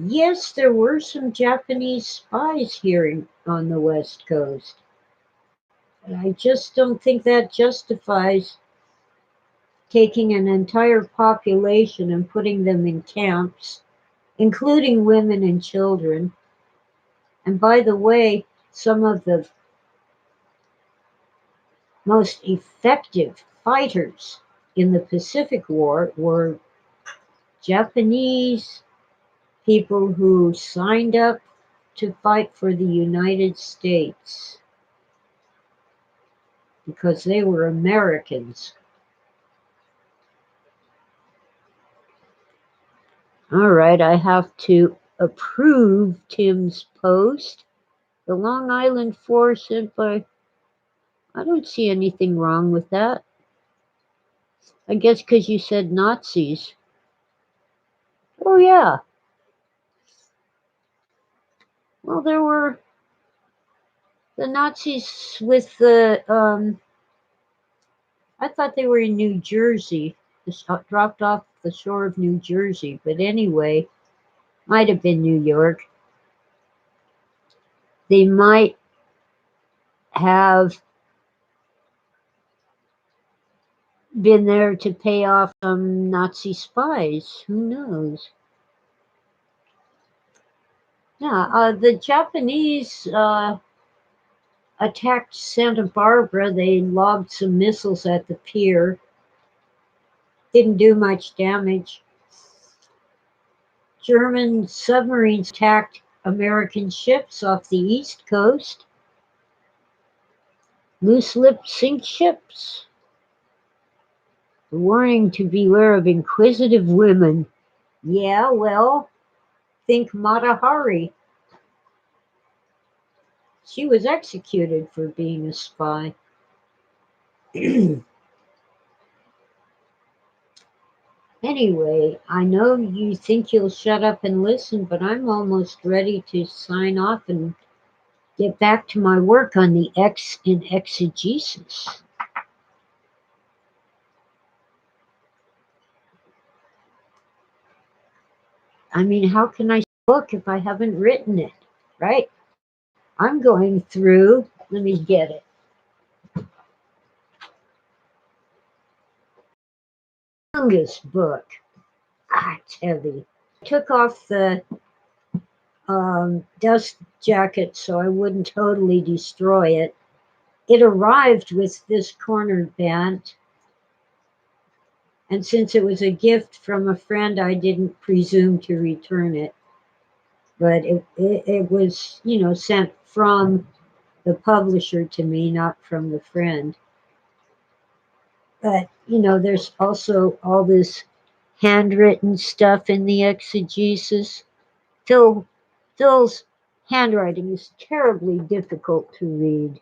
Yes, there were some Japanese spies here on the West Coast. And I just don't think that justifies taking an entire population and putting them in camps, including women and children. And by the way, some of the most effective fighters in the Pacific War were Japanese people who signed up to fight for the United States because they were Americans. All right, I have to approve Tim's post. The Long Island 4 sent by. I don't see anything wrong with that. I guess because you said Nazis. Oh, yeah. Well, there were the Nazis with the. I thought they were in New Jersey. Dropped off the shore of New Jersey. But anyway, might have been New York. They might have been there to pay off some Nazi spies. Who knows? Yeah, the Japanese attacked Santa Barbara. They lobbed some missiles at the pier. Didn't do much damage. German submarines attacked American ships off the East Coast. Loose-lipped sink ships. A warning to beware of inquisitive women. Yeah, well, think Mata Hari. She was executed for being a spy. Anyway, I know you think you'll shut up and listen, but I'm almost ready to sign off and get back to my work on the X in exegesis. I mean, how can I book if I haven't written it, right? I'm going through, let me get it. Youngest book. It's heavy. Took off the dust jacket so I wouldn't totally destroy it. It arrived with this cornered band, and since it was a gift from a friend, I didn't presume to return it. But it was, sent from the publisher to me, not from the friend. But, there's also all this handwritten stuff in the exegesis. Phil's handwriting is terribly difficult to read.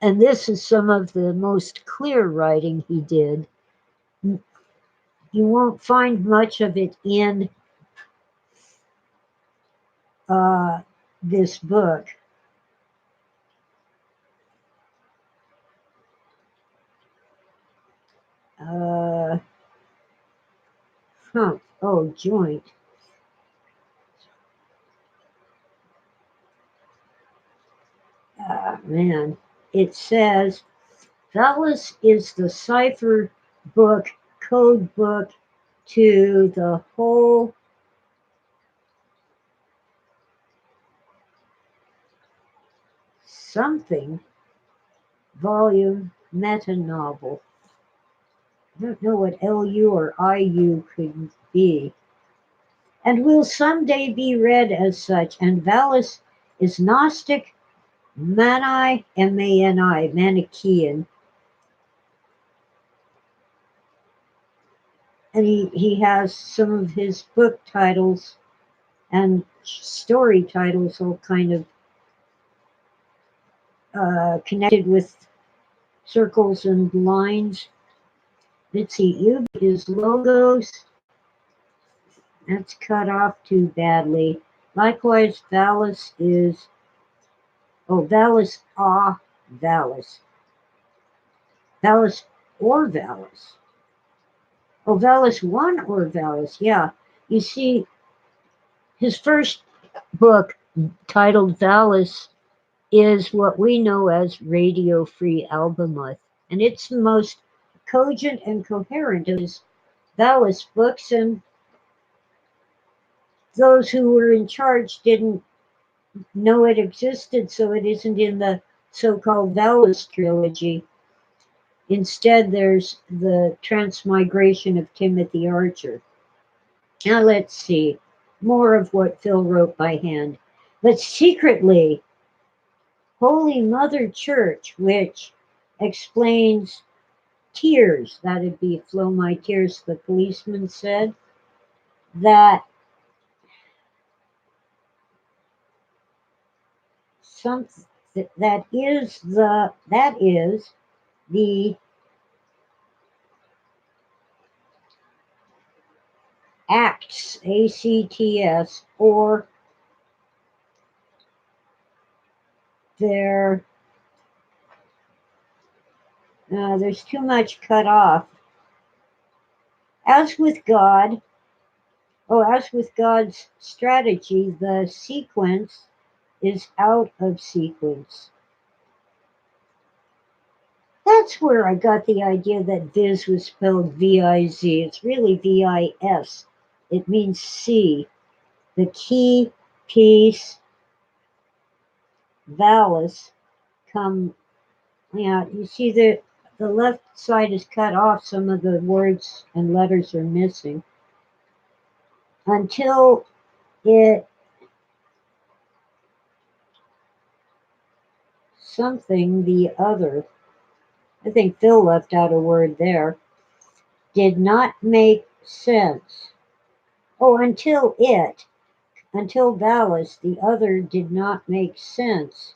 And this is some of the most clear writing he did. You won't find much of it in this book. Joint. Man, it says Valis is the cipher book, code book to the whole something volume meta-novel. I don't know what LU or IU could be. And will someday be read as such. And Valis is Gnostic, Mani, M-A-N-I, Manichaean. And he has some of his book titles and story titles all kind of connected with circles and lines. Let's see, Ube is logos. That's cut off too badly. Likewise, Valis is, Valis, Valis. Valis or Valis. Oh, Valis 1 or Valis, yeah. You see, his first book, titled Valis, is what we know as Radio Free Albemuth. And it's the most cogent and coherent of his Valis books, and those who were in charge didn't know it existed, so it isn't in the so-called Valis trilogy. Instead, there's the transmigration of Timothy Archer. Now let's see, more of what Phil wrote by hand. But secretly, Holy Mother Church, which explains tears, that'd be flow my tears, the policeman said, that that is the acts, ACTS, or there's too much cut off. As with God's strategy, the sequence is out of sequence. That's where I got the idea that Viz was spelled V-I-Z. It's really V-I-S. It means C. The key, piece, Valis come, you see the left side is cut off. Some of the words and letters are missing. Until it something the other, I think Phil left out a word there, did not make sense. Oh, until Valis, the other did not make sense.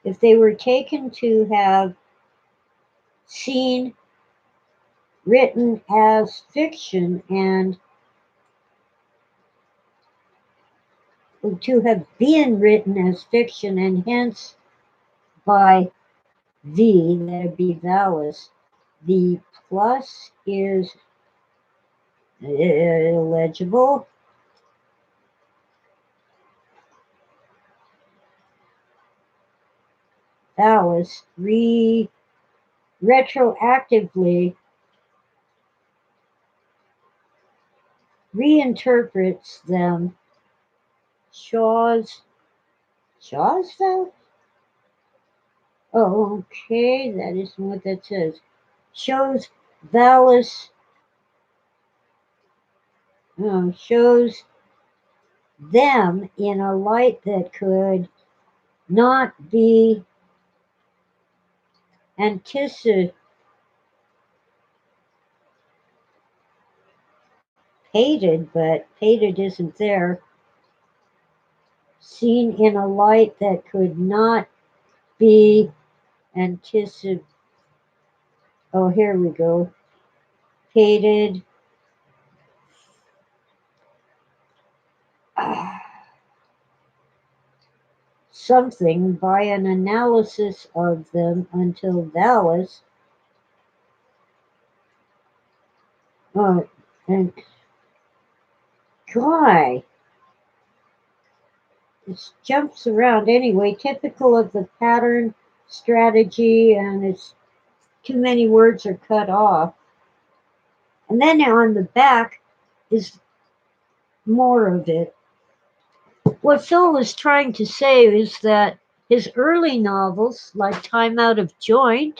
If they were taken to have seen written as fiction and to have been written as fiction and hence by V, that would be Valis, the plus is illegible. Valis retroactively reinterprets them. Shaw's Valis? Oh, okay, that isn't what that says. Shows Valis, shows them in a light that could not be anticipated, but pated isn't there. Seen in a light that could not be anticipated. Oh, here we go. Pated. Something by an analysis of them until Valis. And guy, it jumps around anyway, typical of the pattern strategy, and it's too many words are cut off. And then on the back is more of it. What Phil was trying to say is that his early novels, like Time Out of Joint,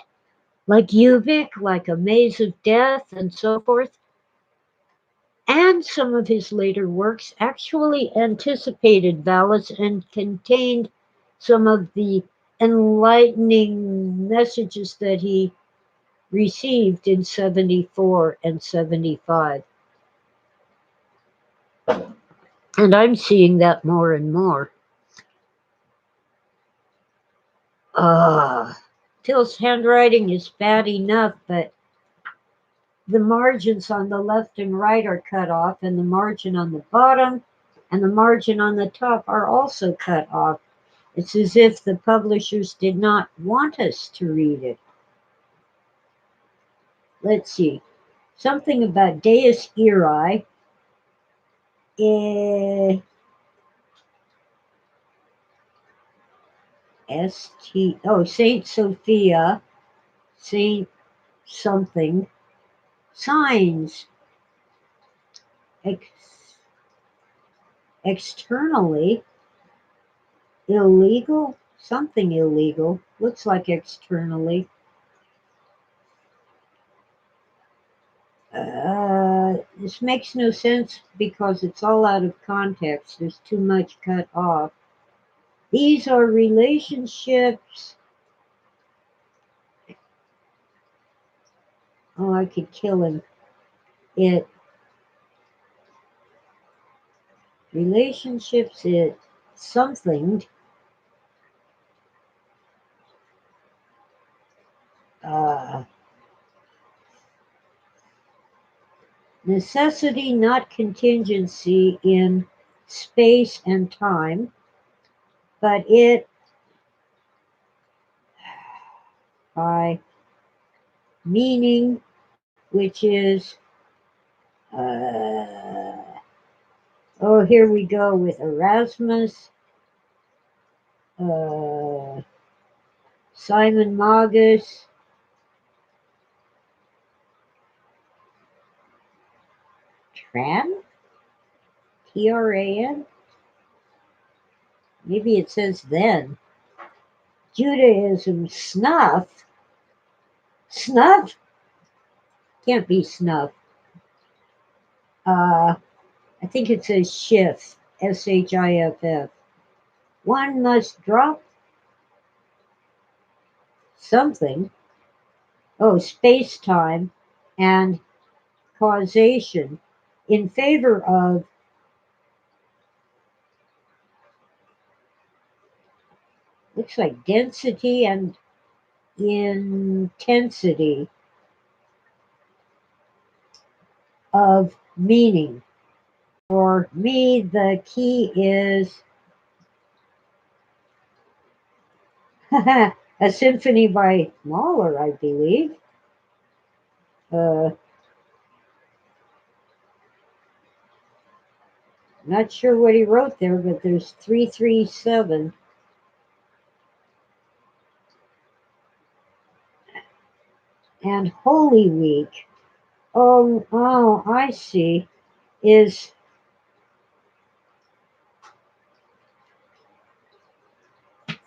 like Ubik, like A Maze of Death, and so forth, and some of his later works actually anticipated Valis and contained some of the enlightening messages that he received in 74 and 75. And I'm seeing that more and more. Phil's handwriting is bad enough, but the margins on the left and right are cut off, and the margin on the bottom and the margin on the top are also cut off. It's as if the publishers did not want us to read it. Let's see. Something about Deus Irae. Saint Sophia, Saint something, signs externally illegal, something illegal, looks like externally. This makes no sense because it's all out of context. There's too much cut off. These are relationships. Oh, I could kill him. Relationships, something. Uh, Necessity, not contingency in space and time, but it by meaning, which is, here we go with Erasmus, Simon Magus, Tran, Tran. Maybe it says then. Judaism, snuff. Snuff? Can't be snuff. I think it says Schiff, Shiff. One must drop something. Oh, space time and causation in favor of looks like density and intensity of meaning. For me, the key is a symphony by Mahler, I believe. Not sure what he wrote there, but there's 337. And Holy Week. Oh, I see. Is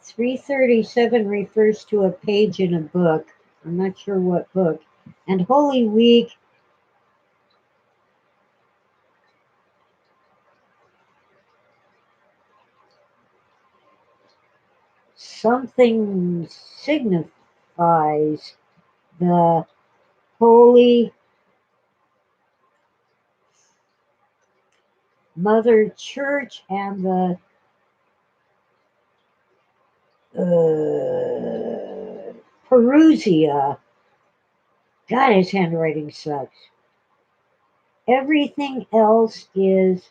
337 refers to a page in a book. I'm not sure what book. And Holy Week something signifies the Holy Mother Church and the Perusia. God, his handwriting sucks. Everything else is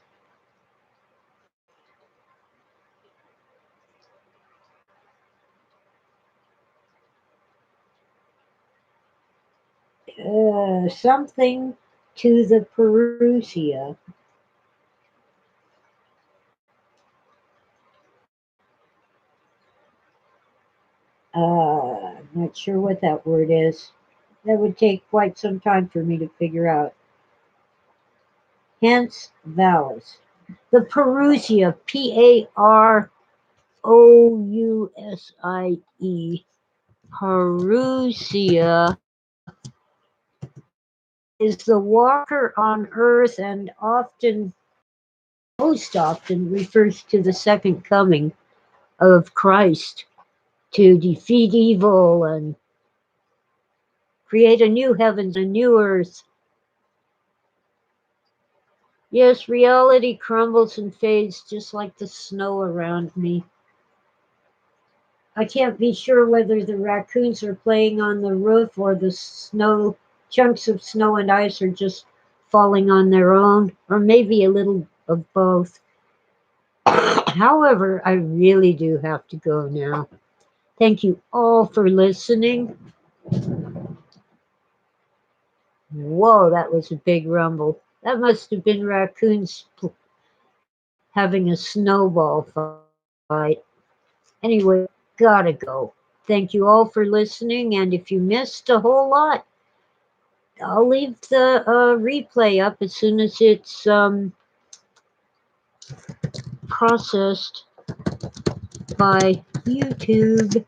something to the Perusia. I'm not sure what that word is. That would take quite some time for me to figure out. Hence, Valis. The Parousia, Parousie, Parousia is the walker on earth and most often refers to the second coming of Christ to defeat evil and create a new heavens and a new earth. Yes, reality crumbles and fades just like the snow around me. I can't be sure whether the raccoons are playing on the roof or the chunks of snow and ice are just falling on their own, or maybe a little of both. However, I really do have to go now. Thank you all for listening. Whoa, that was a big rumble. That must have been raccoons having a snowball fight. Anyway, gotta go. Thank you all for listening, and if you missed a whole lot, I'll leave the replay up as soon as it's processed by YouTube.